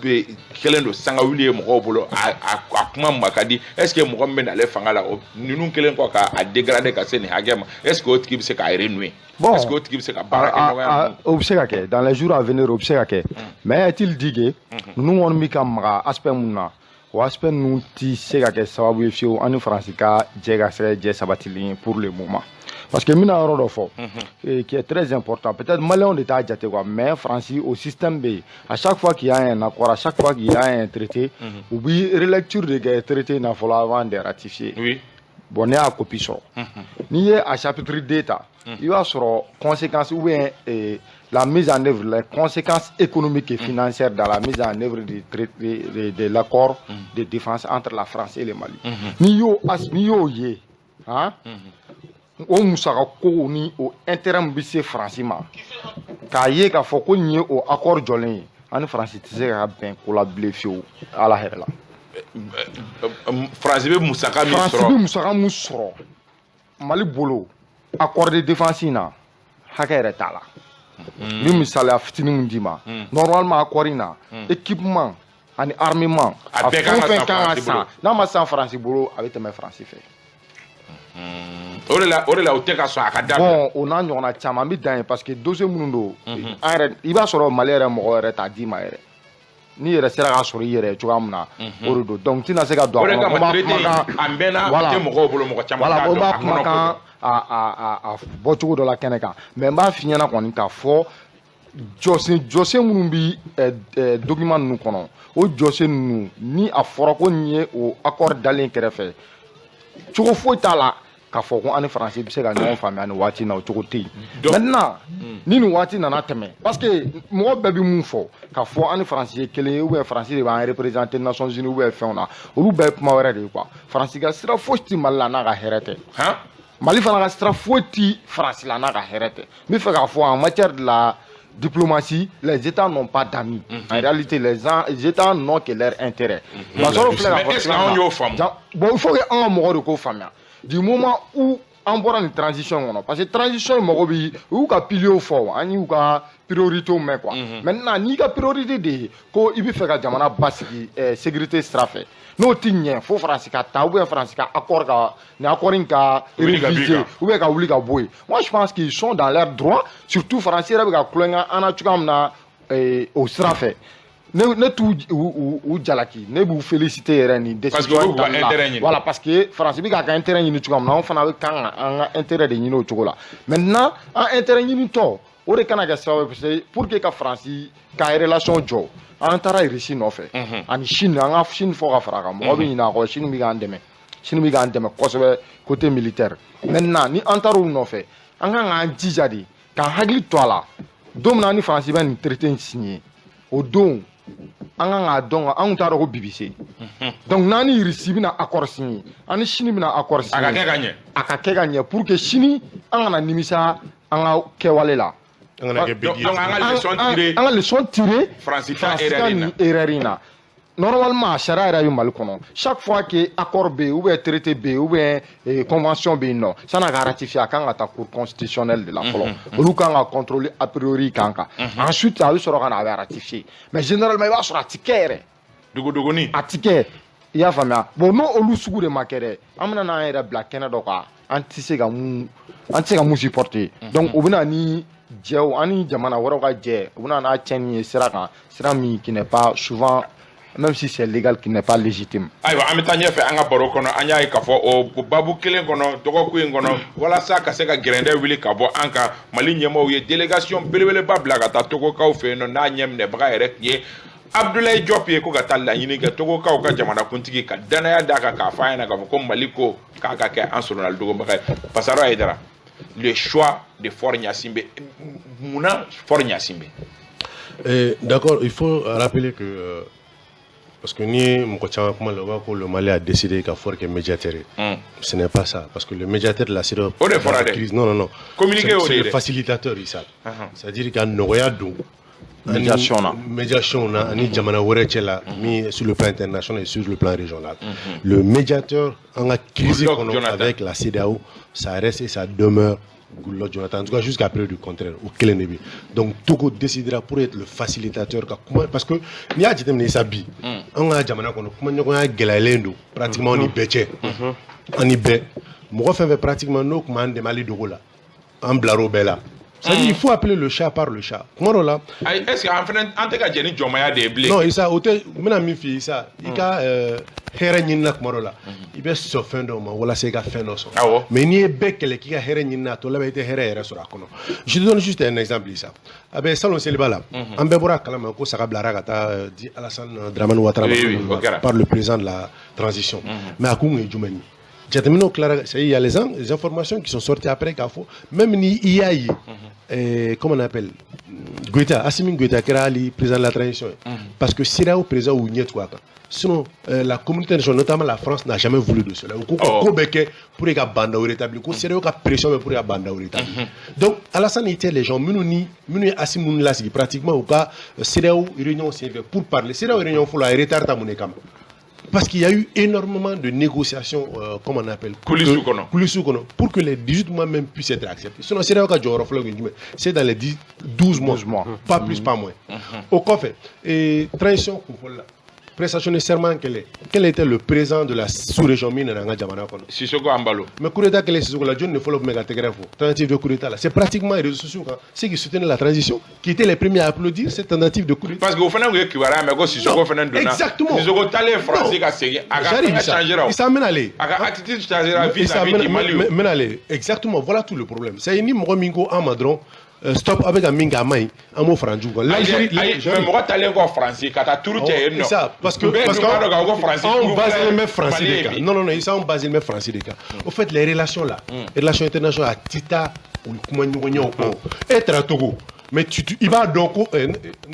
be kelendo sanga wuli mo bolo a kuma makadi est-ce que mo bena le fangala ninu kelen ko ka a dégrader ka seni hagema est-ce que otki se ka renouer bon est-ce que otki se ka baraka observer dans les jours à venir observer mais est-il dit que nous on mi kam aspect munna o aspect nous ti se ka ke sababu fio en France ka jega sere je sabatili pour le moment. Parce que mina yɔrɔ fɔ qui est très important, peut-être Maliens de t'a jate quoi, mais France au système B, à chaque fois qu'il y a un accord, à chaque fois qu'il y a un traité, ou bien relecture de traité n'a fallu avant de ratifier. Oui. Bon, on est à copie sur. Ni à chapitre d'État, il y a sur conséquences ou bien la mise en œuvre, les conséquences économiques et financières dans la mise en œuvre de l'accord de défense entre la France et le Mali. Ni yo ye, hein? O musaka ko ni o intérêt mbise France ma ka ye ka fɔ ko nye o accord jɔlen ani France tɛ se ka bɛn ko la bilen fiyewu ala hɛrɛ la. France bɛ musaka min sɔrɔ. France bɛ musaka min sɔrɔ Mali bolo accord de défense in na hakɛ yɛrɛ t'a la. Ni misaliya fitinin min d'i ma normalement accord in na équipement ani armement a fɛn fɛn kan ka san n'a ma san France bolo a bɛ tɛmɛ France fɛ. Orela o tɛ ka sɔn a ka da. Bon o n'a ɲɔgɔnna caman bɛ dan ye parce que dossier minnu don an yɛrɛ i b'a sɔrɔ Mali yɛrɛ mɔgɔ yɛrɛ t'a d'i ma yɛrɛ n'i yɛrɛ sera k'a sɔrɔ i yɛrɛ cogoya min na o de don donc tɛna se ka don a kɔnɔ ko b'a kumakan a mɛnna o tɛ mɔgɔw bolo mɔgɔ caman t'a dɔn o b'a kumakan a bɔ cogo dɔ la kɛnɛ kan mais n b'a f'i ɲɛna kɔni k'a fɔ jɔsen minnu bɛ document ninnu kɔnɔ o jɔsen ninnu ni a fɔra ko nin ye o accord dalen kɛrɛfɛ cogo foyi t'a la k'a fɔ ko an ni faransi bɛ se ka ɲɔgɔn faamuya nin waati in na o cogo tɛ yen maintenant ni nin waati nana tɛmɛ parce que mɔgɔ bɛɛ bɛ mun fɔ k'a fɔ an ni faransi ye kelen ye ou bien faransi de b'an représenter Nations Unies ou bien fɛnw na olu bɛɛ ye kuma wɛrɛ de ye quoi faransi ka sira foyi tɛ Mali la n'a ka hɛrɛ tɛ Mali fana ka sira foyi tɛ faransi la n'a ka hɛrɛ tɛ n bɛ fɛ k'a fɔ en matière de la diplomatie, les États n'ont pas d'amis. En réalité, les États n'ont que leur intérêt. Mais est-ce qu'on y a femme? Bon, il faut que un mot de famille. Du moment où on voit une transition, parce que transition, il ou ka pilier fort, ani ou ka priorité mais quoi. Maintenant, ni ka priorité de ko ibi fait ka jamana basiki sécurité strafé. No tinye fo France ka ta ou bien France ka accord ka ni accord ka réviser ou bien ka wuli ka boy. Moi je pense qu'ils sont dans leur droit, surtout français ra ka kulenga ana tukamna au strafé. Ne tout ou jalaki ne vous féliciter yɛrɛ ni décision voilà parce que France bi ka intérêt ɲini cogo min na anw fana bɛ kan ka an ka intérêt de ɲini o cogo la maintenant an intérêt ɲini tɔ o de kana kɛ sababu ye pour que ka France ka relation jɔ an taara Russie nɔfɛ ani Chine an ka Chine fɔ ka fara a kan mɔgɔ bɛ ɲinɛ a kɔ Chine bɛ k'an dɛmɛ Chine bɛ k'an dɛmɛ kosɛbɛ côté militaire maintenant ni an taara o nɔfɛ an kan k'an jija de k'an hakili to a la don min na ni France bɛ nin traité in signé o don an kan k'a dɔn an t'a dɔn ko BBC donc n'an ni Russie bɛna accord signé an ni Chine bɛna accord signé a ka kɛ ka ɲɛ a ka kɛ ka ɲɛ pour que sini an kana nimisa an ka kɛwale la donc an ka leçon tirer France ka erreur in na normalement sariya yɛrɛ bɛ Mali kɔnɔ chaque fois que accord bɛ yen ou bien traité bɛ yen ou bien convention bɛ yen nɔ san'a ka ratifier a kan ka taa cour constitutionnelle de la fɔlɔ olu kan ka contrôler a priori kan kan ensuite a bɛ sɔrɔ ka na a bɛ ratifier mais généralement i b'a sɔrɔ a ti kɛ yɛrɛ dogodogoni a ti kɛ i y'a faamuya bon n'o olu sugu de ma kɛ dɛ an bɛna n'an yɛrɛ bila kɛnɛ dɔ kan an tɛ se ka mun supporter donc u bɛna ni jɛw an ni jamana wɛrɛw ka jɛ u bɛna n'a tiɲɛni ye sira kan sira min qui n'est pas souvent même si c'est légal qui n'est pas légitime. Ayiwa an bɛ taa ɲɛfɛ an ka baro kɔnɔ an y'a ye k'a fɔ o babu kelen kɔnɔ dɔgɔkun in kɔnɔ walasa ka se ka gɛrɛndɛ wuli ka bɔ an kan Mali ɲɛmɔgɔw ye délégation belebeleba bila ka taa Togokaw fɛ yen nɔ n'a ɲɛ minɛbaga yɛrɛ tun ye Abdoulaye Diop ye ko ka taa laɲini kɛ Togokaw ka jamanakuntigi ka danaya d'a kan k'a fɔ an ɲɛna k'a fɔ ko Mali ko k'a ka kɛ an solonali dogobaga ye Pasaro Ayidara le choix de Faure Gnassingbé munna Faure Gnassingbé? D'accord, il faut rappeler que parce que ni le Mali a décidé qu'à Faure est médiateur. Ce n'est pas ça. Parce que le médiateur de la crise, non. C'est le facilitateur, ça. C'est-à-dire qu'il y a une médiation sur le plan international et sur le plan régional. Le médiateur en a crise avec la CEDEAO, ça reste et ça demeure Goulot Jonathan, en tout cas jusqu'à preuve du contraire, au Kélénébi. Donc Togo décidera pour être le facilitateur, parce que n'y a pas de sabi. On a jamana kono, comment on a galalendo, pratiquement on y bêche, on y bête. Moi fait pratiquement nos commandes de Mali de Gola, en blaro bella. C'est-à-dire il faut appeler le chat par le chat. Comment là? Est-ce qu'en fait, en tout cas, Jenny Jomaya de blé? Non, il ça, maintenant mi fille ça, il a Herenina Morola. Il va se faire un homme, voilà c'est qu'à faire nos sons. Mais il n'y a pas que les qui a Herenina, tout là été Herrera sur la cono. Je te donne juste un exemple ça. Abe salon célibat là. Ambebora Kalama, ko Sakabla Ragata, dit Alassane Draman Ouattara par le président de la transition. Mais à Koum et Djoumeni. Il y a les informations qui sont sorties après Kafo, même ni IAI, comment on appelle, Guetta, Assimi Guetta, qui est le président de la transition. Parce que c'est là au président où il y a quoi. Sinon, la communauté internationale, notamment la France, n'a jamais voulu de cela. Pour les banda au rétabli, c'est là pression pour les banda au rétabli. Donc, Alassane était les gens, Minouni, Assimi Lassi, pratiquement au cas, c'est là où réunion s'est fait pour parler. C'est là où réunion faut la retard à mon écam. Parce qu'il y a eu énormément de négociations, comme on appelle, pour que les 18 mois même puissent être acceptés. Sinon, c'est dans les 12 mois, pas plus, pas moins. Au coffre, et transition, prestation de serment, quel était le présent de la sous-région mine dans Djamana? Sissoko Ambalo. Mais Koureta, quel est Sissoko? La John ne faut pas tentative de Koureta là. C'est pratiquement les réseaux sociaux, ceux qui soutenaient la transition, qui étaient les premiers à applaudir cette tentative de Koureta. Parce que vous faites un peu de Sissoko Fernando. Exactement. Sissoko Talé français qui a ségué. J'arrive ça. Il s'en mène aller. Attitude changera vis-à-vis du Mali. Exactement. Voilà tout le problème. C'est une Momingo Amadron. stop avec un minga mai un mot franju quoi l'Algérie mais moi t'allais voir français quand t'as tout le non ça parce que on base les mêmes français des cas non ils sont basés les mêmes français des cas au fait les relations là les relations internationales à tita ou comment nous être à Togo mais il va donc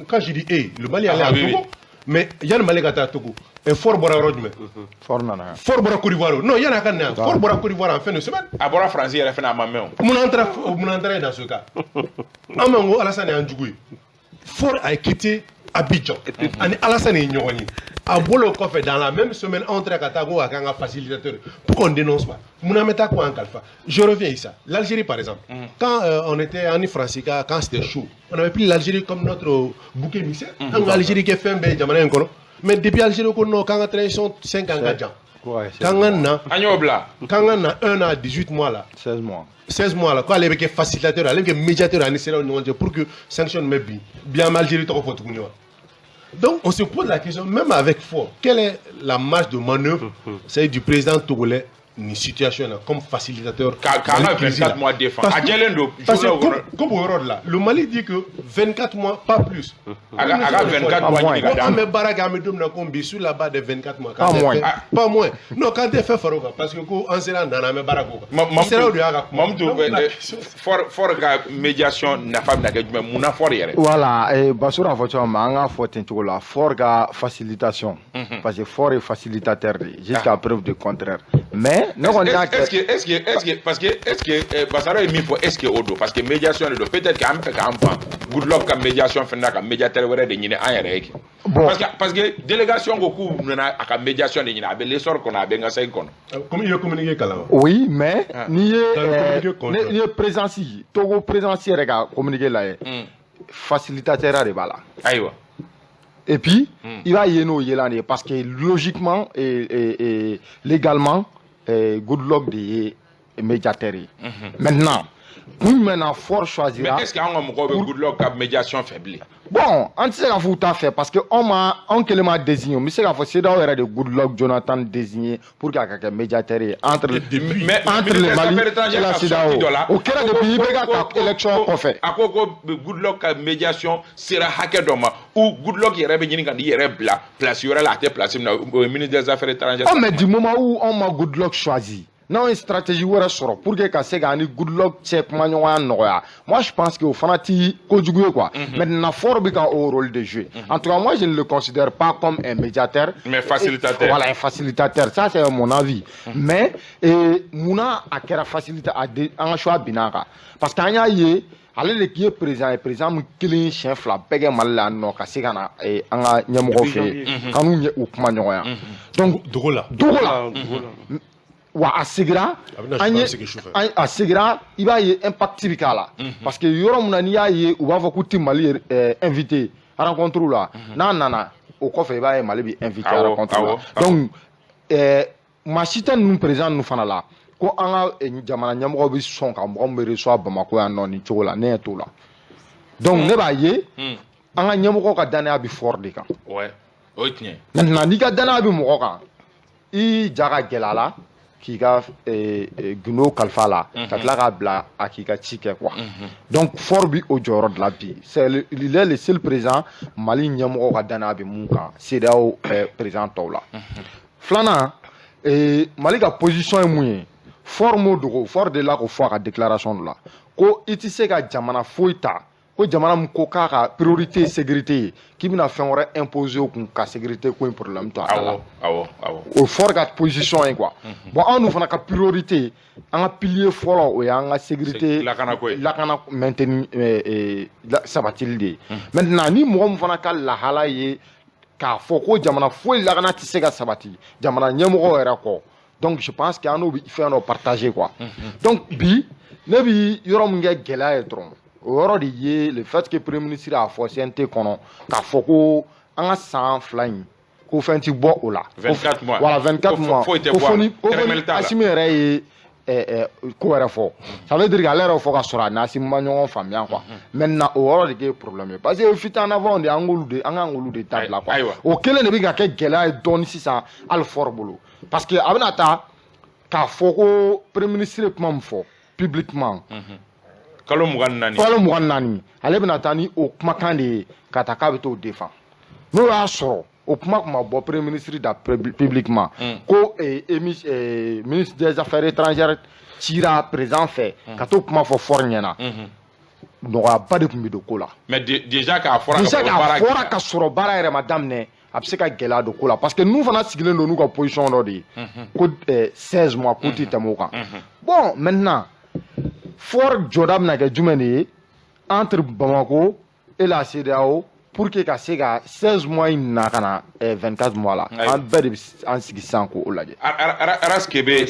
quand je dis le Mali allait à Togo mais il y a le Mali à Togo un fort bora rodme fort bora Côte d'Ivoire non il y en a qu'un fort bora Côte d'Ivoire en fin de semaine à bora français il a fait un maman mon entrée dans ce cas Amango Alassane Andjougui fort a quitté Abidjan ani Alassane Nyogoni a bolo kofe dans la même semaine entre Katago à un facilitateur pour qu'on dénonce pas mon meta quoi en Kalfa je reviens ici l'Algérie par exemple quand on était en France quand c'était chaud on avait pris l'Algérie comme notre bouc émissaire l'Algérie qui fait un bel diamant encore mais depuis l'Algérie qu'on a quand on sont 5 ans quand on a 1 an 18 mois là 16 mois là quand elle est facilitateur elle est médiateur pour que sanction ne bien Algérie trop pour tout. Donc on se pose la question même avec Fort quelle est la marge de manœuvre c'est du président togolais une situation là, comme facilitateur. Quand 24 mois défense. Parce que comme là, le Mali dit que 24 mois, pas plus. 24 mois. On met Baraga sur la base de 24 mois. Pas moins. Non, quand tu fais Faroga, parce que on sera dans la Baraga. Fort médiation n'a pas de voilà, et Basura Manga Fort facilitation. Parce que Fort est facilitateur jusqu'à preuve du contraire. Mais est-ce que parce que Bassara est mis pour est-ce que Odo parce que médiation de peut-être quand même good luck comme médiation fait na médiateur wéré de ñine ayere parce que délégation beaucoup na aka médiation de ñine abe les sort qu'on a benga 5 kon comme il communiquer kala oui mais ni présence Togo présence rega communiquer là facilitateur de bala aywa et puis il va yeno yelane parce que logiquement et légalement good luck des médiateurs. Maintenant, pour maintenant fort choisir. Mais est-ce qu'on a un good luck à médiation faible? Bon, on sait qu'à vous t'as fait parce que on m'a désigné. Mais c'est qu'à faut c'est d'avoir de good luck Jonathan désigné pour qu'il y ait un médiateur entre le Mali et la CEDEAO. Au cœur de pays, il y a élection qu'on fait. À quoi good luck médiation sera hacker d'homme ou good luck il y aurait bien quand il y aurait place il y aurait la tête place au ministre des Affaires étrangères. Mais du moment où on m'a good luck choisi. Non, une stratégie ou ressort pour que ça gagne good luck check moi je pense que au fanati quoi. Maintenant fort bien au rôle de jeu. En tout cas moi je ne le considère pas comme un médiateur mais facilitateur. Voilà, un facilitateur, ça c'est mon avis. Mais mouna a quel facilitateur un choix binara parce qu'il y a ale le qui est présent mu kilin chien fla bege malla no ka sigana anga nyamgo fe kanu nye u kuma nyoya donc dogola wa asigra asigra il va y impact bikala parce que yoro munani ya ye u va kuti Mali invité à rencontre là nana au kofe va Mali bi invité à rencontre là donc machita nous présent nous fana là ko anga jamana nyamgo bi son ka mo mbere so Bamako ya no ni chola ne to la donc ne ba ye anga nyamgo ka dana bi fort de kan ouais oitien maintenant ni ka dana bi mo ka I jaga gelala qui a gno kalfa la katla ka bla akika chike quoi donc fort bi au joro de la vie c'est il est le seul présent Mali nyamgo ka dana bi muka c'est là au présent tola flana Mali ka position est moyen fort mot fort de là ko fort la déclaration de là ko itise ka jamana foita ko jamana mu ko ka priorité sécurité qui bina fait on imposer ko ka sécurité ko problème to ala o fort ka position quoi bon on nous fana ka priorité en pilier fort o ya en sécurité la kana maintenir sabatilde maintenant ni mo fana ka la hala ye ka foko jamana fo la kana tise ka sabati jamana nyemo era ko donc je pense qu'il y a un fait un partager quoi donc bi ne bi yorom nge gela e tron oro di ye le fait que premier ministre a forcé ente kono ka foko anga sans flying ko fenti bo ola 24 mois voilà 24 mois ko foni asimere ko era fo ça veut dire que l'air fo ka sora na simma nyon famia quoi maintenant oro di ke problème parce que fit en avant de angolu de table là quoi o kele ne bi ka ke gela e don si ça al forbolo parce que abnata ka foko premier ministre comment fo publiquement kalo 24 kalo 24 ale bɛna taa ni o kumakan de ye ka taa k'a bɛ t'o défend n'o y'a sɔrɔ o kuma tun ma bɔ premier ministre da publiquement ko ministre des affaires étrangères cira président fɛ ka t'o kuma fɔ fɔr ɲɛna nɔgɔyaba de tun bɛ don ko la mais déjà k'a fɔra ka sɔrɔ baara yɛrɛ ma daminɛ a bɛ se ka gɛlɛya don ko la parce que n'u fana sigilen don n'u ka position dɔ de ye ko 16 mois k'u tɛ tɛmɛ o kan bon maintenant fɔr jɔda bɛna kɛ jumɛn de ye entre Bamako et la CEDEAO pour que ka se ka 16 mois in na ka na 24 mois la an bɛɛ de bɛ an sigi sisan k'o lajɛ Araskebe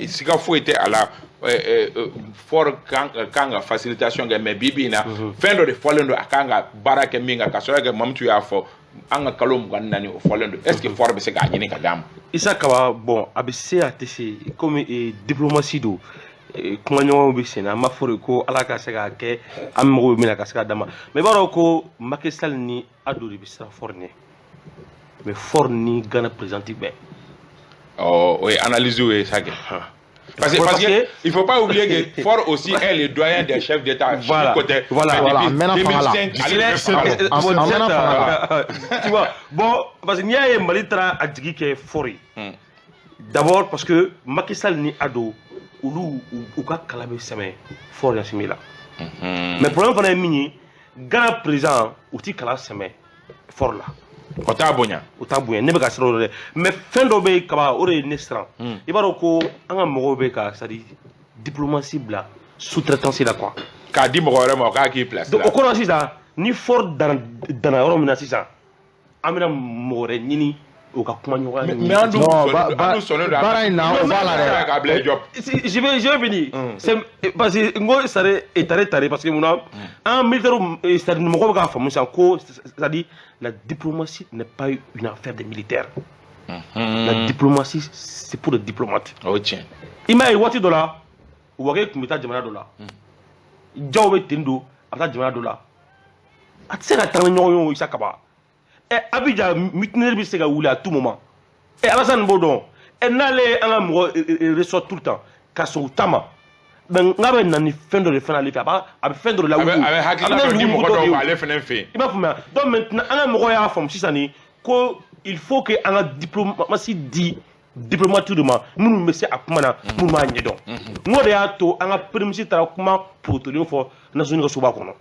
siga foyi tɛ a la fɔr kan ka facilitation kɛ mais bibi in na fɛn dɔ de fɔlen don a kan ka baara kɛ min kan ka sɔrɔ kɛ Mamutu y'a fɔ an ka kalo 24 o fɔlen don est ce que fɔr bɛ se k'a ɲini ka d'a ma Isa Kaba bon a bɛ se a tɛ se comme diplomatie don kuma ɲɔgɔnw bɛ sen na an b'a fɔ de ko ala ka se ka kɛ an mago bɛ min na ka se ka d'a ma mais i b'a dɔn ko Macky Sall ni Ado de bɛ siran fɔr ɲɛ mais fɔr ni Ghana président bɛɛ o ye analyse ye sa kɛ parce que il faut pas oublier que Ford aussi est le doyen des chefs d'État voilà, côté voilà, depuis 2005 tu vois bon parce que n'i y'a ye Mali taara a jigi kɛ Ford ye d'abord parce que Macky Sall ni Ado olu u ka kala bɛ sɛmɛ Ford Yasimi la mais problème fana ye min ye Ghana président u ti kala sɛmɛ Ford la o t'a bonya ne bɛ ka siran o de mais fɛn dɔ bɛ yen kaba o de ye ne siran i b'a dɔn ko an ka mɔgɔw bɛ ka c'est à dire diplomatie bila sous-traitance la quoi k'a di mɔgɔ wɛrɛ ma o k'a k'i place donc o kɔrɔ sisan ni Ford danna yɔrɔ min na sisan an bɛna mɔgɔ wɛrɛ ɲini o ka kuma ɲɔgɔnya mais an dun sɔnnen don baara in na o b'a la dɛ k'a bila job je vais venir parce que n ko sare tare parce que munna an militaire c'est-à-dire mɔgɔw bɛ k'a faamu sisan ko c'est-à-dire la diplomatie n'est pas une affaire des militaires la diplomatie c'est pour les diplomates o tiɲɛ i m'a ye waati dɔ la Uwage tun bɛ taa jamana dɔ la jaw bɛ ten don a bɛ taa jamana dɔ la a tɛ se ka taa ni ɲɔgɔn ye o Isa Kaba Abidjan mutinerie bɛ se ka wuli à tout moment Alassane b'o dɔn n'ale an ka mɔgɔ ressort tout le temps ka sɔn u ta ma mais n k'a bɛ na ni fɛn dɔ de fana ale fɛ a bɛ fɛn dɔ de lawuli a bɛ hakilina dɔ di mɔgɔ dɔw ma ale fana fɛ yen i b'a faamuya donc maintenant an ka mɔgɔw y'a faamu sisan ni ko il faut que an ka diplomatie di diplomatie de ma minnu bɛ se a kuma na minnu b'a ɲɛdɔn n'o de y'a to an ka premier ministre taara kuma protolen fɔ Nations Unies ka soba kɔnɔ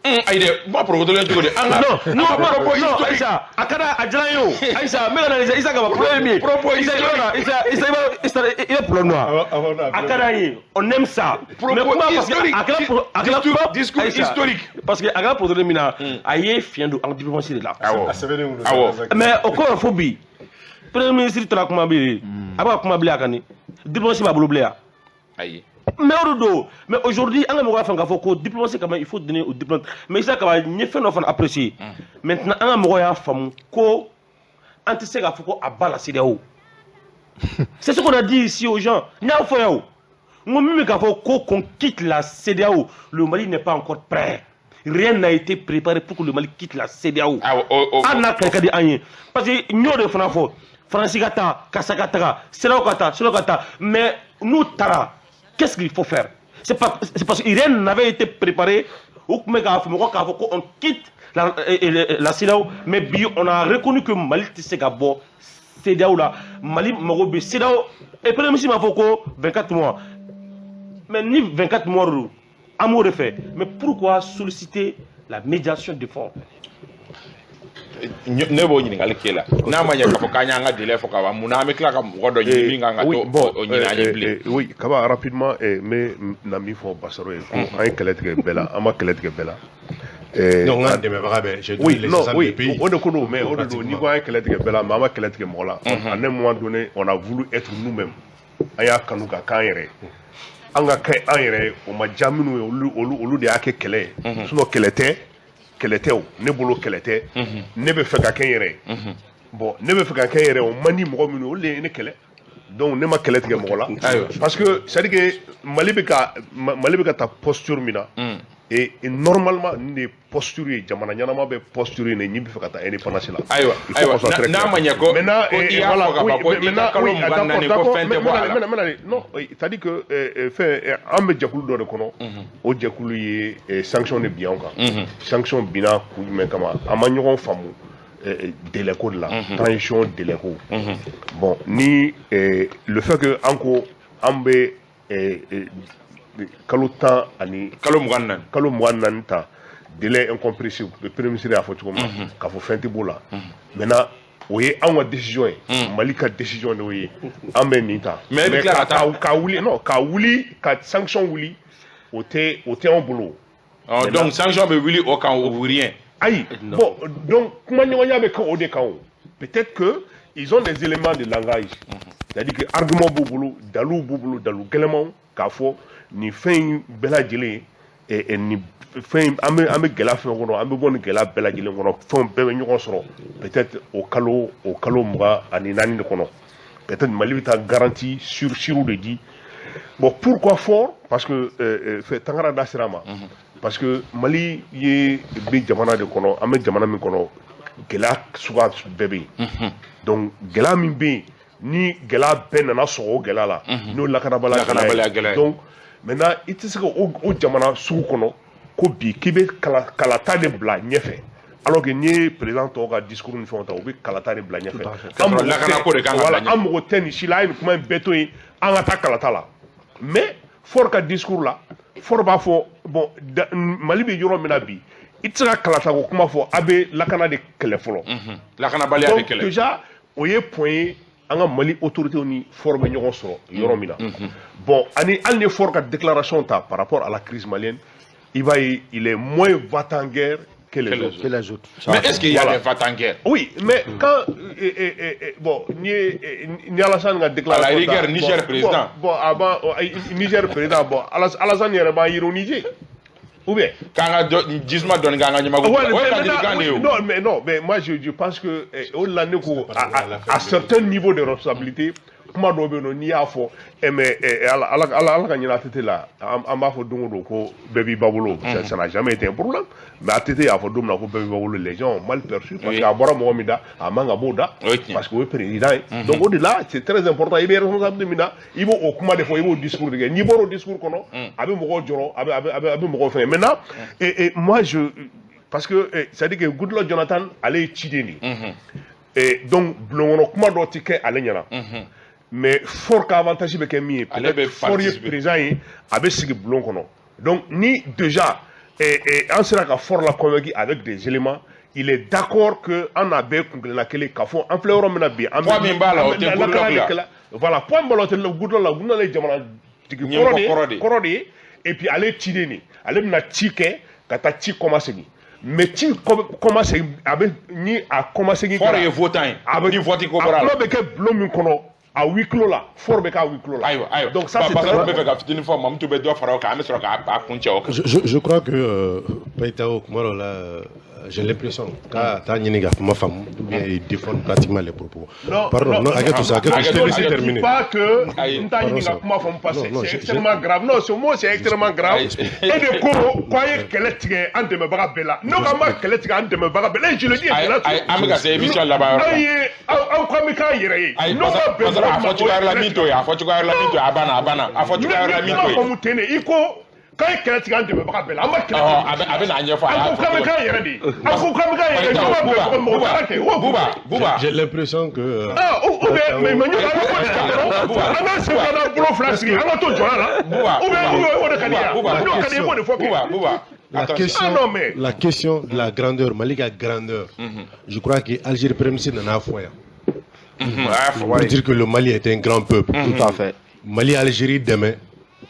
ayi dɛ kuma protolen cogo di an ka non Aïssa a ka da a diyara n ye o Aïssa n bɛ ka na Isa Kaba problème ye min ye Isa i bɛ problème dɔn wa a ka d'an ye on aime ça mais kuma parce que a kɛra discours historique parce que a kɛra protolen min na a ye fiɲɛ don an ka diplomatie de la awɔ mais o kɔrɔ fo bi premier ministre taara kuma bilen a bɛ ka kuma bilen a kan ni diplomatie b'a bolo bilen yan ayi mais o de don mais aujourd'hui an ka mɔgɔw y'a faamu k'a fɔ ko diplomatie kama il faut donner aux diplomates mais Isa Kaba n ye fɛn dɔ fana apprécier maintenant an ka mɔgɔw y'a faamu ko an tɛ se k'a fɔ ko a b'a la CEDEAO c'est ce qu'on a dit ici aux gens n y'a fɔ yan o n ko min bɛ k'a fɔ ko qu'on quitte la CEDEAO le Mali n'est pas encore prêt rien n'a été préparé pour que le Mali quitte la CEDEAO an n'a kɛlɛ ka di an ye parce que n y'o de fana fɔ Faransi ka taa Kasa ka taga CEDEAO ka taa mais n'u taara qu'est-ce qu'il faut faire? C'est parce que rien n'avait été préparé. On quitte la CEDEAO, mais bien on a reconnu que Mali c'est d'abord CEDEAO là. Mali Marobe CEDEAO et puis même si ma foko 24 mois. Mais ni 24 mois amour de fait. Mais pourquoi solliciter la médiation de fonds? ne b'o ɲininkali k'e la n'a ma ɲɛ k'a fɔ k'an y'an ka délai fɔ ka ban mun na an bɛ tila ka mɔgɔ dɔ ɲini min kan ka to o ɲini an ye bilen. oui Kaba rapidement n bɛ na min fɔ Basaro ye ko an ye kɛlɛ tigɛ bɛɛ la an ma kɛlɛ tigɛ bɛɛ la. donc n ka dɛmɛbaga bɛ j'ai donné l'exemple du pays o de ko don mais o de don n'i ko an ye kɛlɛ tigɛ bɛɛ la mais an ma kɛlɛ tigɛ mɔgɔ la à un moment donné on a voulu être nous-mêmes an y'a kanu ka k'an yɛrɛ an ka kɛ an yɛrɛ o ma diya minnu ye olu de y'a kɛ kɛlɛ ye sinon kɛlɛ tɛ o ne bolo kɛlɛ tɛ ne bɛ fɛ ka kɛ n yɛrɛ ye bon ne bɛ fɛ ka kɛ n yɛrɛ o man di mɔgɔ minnu ye olu de ye ne kɛlɛ donc ne ma kɛlɛ tigɛ mɔgɔ la parce que c'est à dire que Mali bɛ ka taa posture min na et normalement les postures jamana ñanama be posture ne ñi bi fakata indépendance la aywa na ma ñako maintenant voilà non c'est-à-dire que fait ambe jakulu do de kono o jakulu yi sanction ne bien ka sanction bina ku men kama ama ñogon famu délai de la transition délai bon ni le fait que anko ambe kalo tan ani kalo mugannan ta délai incompressible le premier ministre a fɔ cogo min k'a fɔ fɛn tɛ b'o la maintenant o ye anw ka décision ye Mali ka décision de o ye an bɛ nin ta mais ka wuli ka sanction wuli o tɛ anw bolo donc sanction bɛ wuli o kan o bu rien ayi bon donc kuma ɲɔgɔnya bɛ kɛ o de kan o peut-être que ils ont des éléments de langage c'est-à-dire que argument b'u bolo dalu b'u bolo dalu gɛlɛmanw k'a fɔ ni fɛn bɛɛ lajɛlen ni fɛn an bɛ gɛlɛya fɛn kɔnɔ an bɛ bɔ ni gɛlɛya bɛɛ lajɛlen kɔnɔ fɛnw bɛɛ bɛ ɲɔgɔn sɔrɔ peut-être o kalo 24 de kɔnɔ peut-être Mali bɛ taa garantie sur de di bon pourquoi fort parce que Tangara da sera ma parce que Mali ye bɛ jamana de kɔnɔ an bɛ jamana min kɔnɔ gɛlɛya suguya bɛɛ bɛ yen donc gɛlɛya min bɛ yen ni gɛlɛya bɛɛ nana sɔgɔ o gɛlɛya la n'o lakanabaliya gɛlɛya donc maintenant i tɛ se ka o jamana sugu kɔnɔ ko bi k'i bɛ kalata de bila ɲɛfɛ alors que n'i ye président tɔw ka discours ni fɛnw ta u bɛ kalata de bila ɲɛfɛ an mago tɛ nin si la a ye nin kuma in bɛɛ to yen an ka taa kalata la mais fɔr ka discours la fɔr b'a fɔ bon Mali bɛ yɔrɔ min na bi i tɛ se ka kalata ko kuma fɔ a bɛ lakana de kɛlɛ fɔlɔ lakanabaliya bɛ kɛlɛ donc déjà o ye point ye an ka Mali autorités ni fɔr bɛ ɲɔgɔn sɔrɔ yɔrɔ min na bon ani hali ni fɔr ka déclaration ta par rapport à la crise malienne il est moins va-t-en-guerre que les autres. Mais est-ce qu'il y a des va-t-en-guerre? Oui, mais quand bon, ni Alassane a déclaré à la rigueur Niger président. Bon, avant Niger président, bon, Alassane y a ironisé. Ou bien quand Gisma donne ganga nyamago. Non, mais moi je pense que à certains niveaux de responsabilité kuma dɔ bɛ yen nɔ n'i y'a fɔ mais ala ka ɲinɛ a tete la an b'a fɔ don o don ko bɛɛ b'i ba bolo ça n'a jamais été un problème mais a tete y'a fɔ don min na ko bɛɛ b'i ba bolo les gens ont mal perçu parce que a bɔra mɔgɔ min da a man ka b'o da parce que o ye président ye donc o de la c'est très important i bɛ responsabilité min na i b'o o kuma de fɔ i b'o discours de kɛ n'i bɔra o discours kɔnɔ a bɛ mɔgɔw jɔrɔ a bɛ mɔgɔw fɛn maintenant moi parce que c'est-à-dire que Goodluck Jonathan ale ye ciden de ye donc bulonkɔnɔ kuma dɔ tɛ kɛ ale ɲɛna mais fort qu'avantage bɛ kɛ min ye peut-être fort ye président ye a bɛ sigi bulon kɔnɔ donc ni déjà an sera ka fort la convaincre avec des éléments il est d'accord que an n'a bɛɛ kunkelenna kelen k'a fɔ an filɛ yɔrɔ min na bi an point min b'a la o tɛ Goodluck la voilà point min b'a la o tɛ Goodluck ye jamana tigi kɔrɔ de ye et puis ale ye ciden de ale bɛna ci kɛ ka taa ci kɔma segin mais ci kɔma segin a bɛ ni a kɔma segin fort ye votant ye a bɛ ni vote ko bɔra la a bɛ kɛ bulon min kɔnɔ à huis clos là fort bɛ k'a huis clos là ayiwa donc ça c'est très important bɛ fɛ ka fitinin fɔ Mamutu bɛ dɔ fara o kan an bɛ sɔrɔ k'a kun cɛ o kan je crois que Païtao kuma dɔ la j'ai l'impression k'a t'a ɲini ka kuma faamu ou bien il défend pratiquement les propos pardon non hakɛ to sa hakɛ to je te laisse terminer pas que n t'a ɲini ka kuma faamu parce que c'est extrêmement grave non ce mot c'est extrêmement grave et de ko k'a ye kɛlɛ tigɛ an dɛmɛbaga bɛɛ la n'o k'an ma kɛlɛ tigɛ an dɛmɛbaga bɛɛ la et je le dis an bɛ ka se émission laban yɔrɔ la aw k'an bɛ k'an yɛrɛ ye n'o ka bɛn a fɔ cogoya la min to ye a fɔ cogoya la min to ye a banna a fɔ cogoya la min to ye ne ma faamu ten de i ko k'a ye kɛlɛ tigɛ an dɛmɛbaga bɛɛ la an ma kɛlɛ tigɛ a bɛ n'a ɲɛfɔ a y'a fɔ k'an bɛ k'an yɛrɛ de ye a ko k'an bɛ k'an yɛrɛ de ye Bouba j'ai l'impression que mais ɲɔgɔn an ka se ka bolo fila sigi an ka to jɔnya la o de ka di yan n'o ka di i b'o de fɔ Bouba la question de la grandeur Mali ka grandeur je crois que Algérie premier ministre nana fɔ yan pour dire que le Mali est un grand peuple tout à fait Mali Algérie demain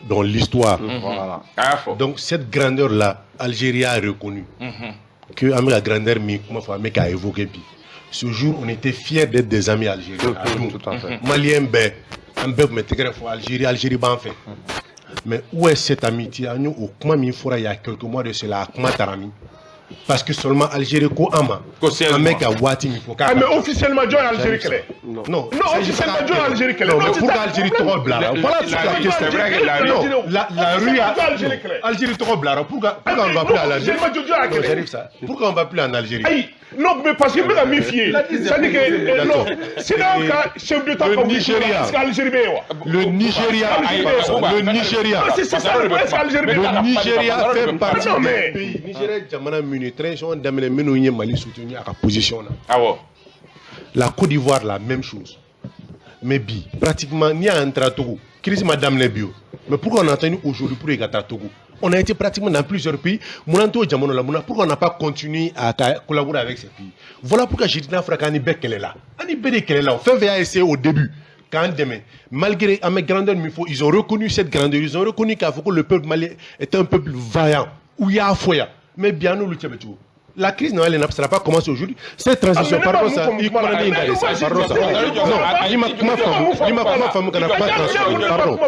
dans l'histoire voilà donc cette grandeur là Algérie a reconnu que avec la grandeur mi comment faut mais qu'a évoqué puis ce jour on était fiers d'être des amis algériens tout à fait Malien ben un peu mais très fort Algérie ban fait mais où est cette amitié nous au comment mi fora il y a quelques mois de cela comment tarami parce que seulement Algérie ko ama un mec a wati mi foka mais officiellement John Algérie clé non officiellement John Algérie clé non pour Algérie trop blara voilà toute la question la rue Algérie trop blara pourquoi on va plus à l'Algérie j'arrive ça pourquoi on va plus en Algérie non mais parce que me la méfier ça dit que non c'est là que chef d'état comme Nigeria le Nigeria c'est ça le Nigeria fait partie des pays Nigeria jamana muni transition d'amener menu Mali soutenu à la position là la Côte d'Ivoire la même chose mais bi pratiquement ni à entrer à Togo crise madame les bio mais pourquoi on a attendu aujourd'hui pour y à Togo on a été pratiquement dans plusieurs pays. Pourquoi on n'a pas continué à collaborer avec ces pays? Voilà pourquoi j'ai dit à Frakani Bek qu'elle est là. Ani Bek qu'elle est là. Fin va essayer au début. Quand demain, malgré à mes grandeurs, ils ont reconnu cette grandeur. Ils ont reconnu que le peuple malien est un peuple vaillant. Où il y a un foyer. Mais bien nous le savons. La crise ne sera pas commencée aujourd'hui. Cette transition, pardon, ça, il pardon, ça. Non, il m'a femme qu'on n'a pas transition. Pardon.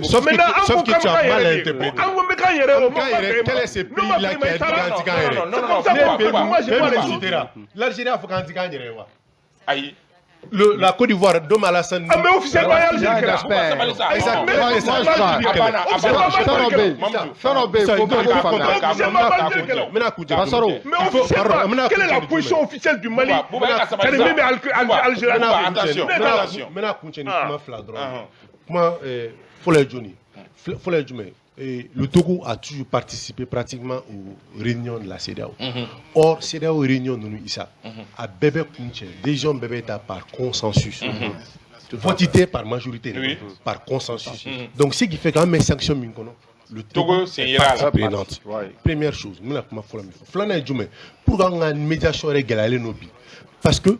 Sauf que tu as mal interprété. Quel est ce pays-là qui a dit l'Algérie a fait un la Côte d'Ivoire, Dom Alassane. Ah, mais officiellement, quelle est la position officielle du Mali? Le Togo a toujours participé pratiquement aux réunions de la CEDEAO. Or, CEDEAO réunion nous Issa a bébé Kunche, des gens bébé par consensus. Voté par majorité, par consensus. Donc, ce qui fait quand même sanction le Togo c'est prenante. Première chose, nous avons fait pour une médiation régulée parce que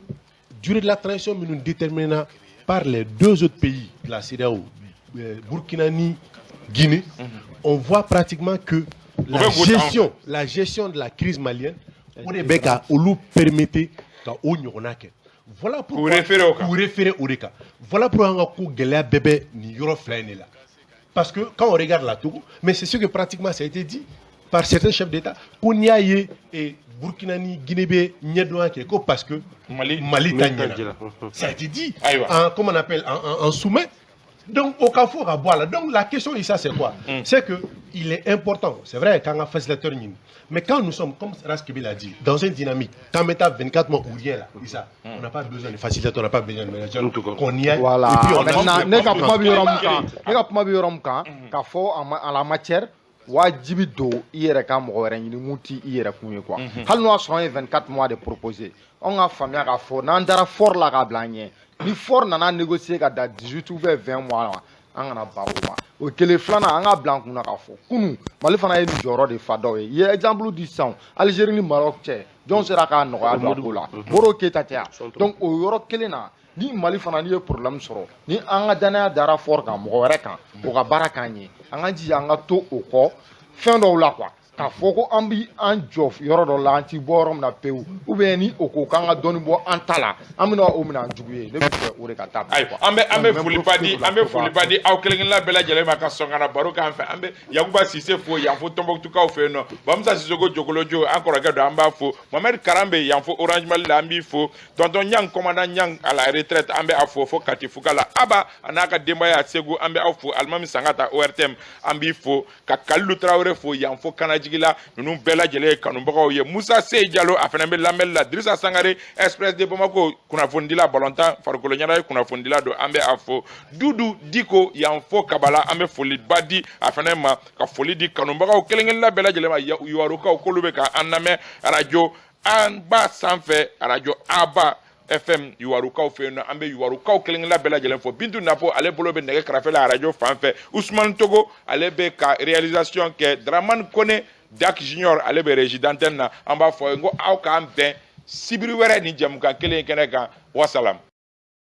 durée de la transition nous déterminons par les deux autres pays de la CEDEAO, Burkina Faso, Guinée, on voit pratiquement que la gestion de la crise malienne, permettait voilà pourquoi pour référer au RECA. Voilà pourquoi on a bébé ni là. Parce que quand on regarde la Togo, mais c'est ce que pratiquement ça a été dit par certains chefs d'État, qu'on y a eu et Burkina Faso, Guinée, parce que Mali ça a été dit, comment on appelle, en soumet. Donc, au Carrefour à boire. Donc, la question ici, c'est quoi? C'est qu'il est important, c'est vrai, quand on a facilitateur, mais quand nous sommes, comme Raskibi l'a dit, dans une dynamique, quand on met 24 mois ou rien, là, on n'a pas besoin de facilitateur, on n'a pas besoin de manager, qu'on y aille. Voilà. Et puis, on a en la matière, wajibi do iere ka mo were ni muti iere kunye quoi hal no so 24 mois de proposer on a famia ka fo na ndara for la ka blanye ni for na négocier ka da 18 ou 20 mois an na ba o kele flana an ga blanc na ka fo kunu mali fana ye joro de fado ye exemple du sang Algérie ni Maroc che jon sera ka no ya do la boro ke tatia donc o yoro kele na ni mali fana ni problème soro ni an ga dana dara for ka mo were kan o ka baraka nyi an ga ji an ga to o ko fin do la quoi ka foko ambi an jof yoro do la anti borom na peu ou bien ni o ko kan ga doni bo antala amina o mina juguye ne be o re ka ta ambe fuli badi aw kelen la bela jele ma ka songa na baro kan fa ambe yakuba sise fo yan fo tombo tuka o fe no bamsa sisogo jogolojo encore ga do amba fo Mohamed Karambe yan fo Orange Mali la ambi fo tonton Nyang commandant Nyang à la retraite ambe afo fo kati fukala aba anaka demba ya segu ambe afo almami sangata ORTM ambi fo ka Kallu Traoré fo yan fo kanajigila nunu bela jele kanumbago ye Moussa Sey Diallo afena be lamel la Drissa Sangare Express de Bamako kuna fondila balontan farkolo nyara kuna fondila do ambe afo Dudu Diko yan fo kabala ambe foli badi afena ma ka foli di kanumbago kelengel la bela jele ma yuwaruka kolube ka aname radio Anba sanfɛ radio Aba FM yuwarukaw fe no ambe yuwarukaw kelen la bela jelen fo bintu napo ale bolo be nege krafe la radio fanfɛ Ousmane Togo ale be ka réalisation ke Draman Kone Dak Junior ale be régie d'antenne na amba fo ngo aw ka am ben sibiri wɛrɛ ni jamukan kelen kɛnɛ kan wasalam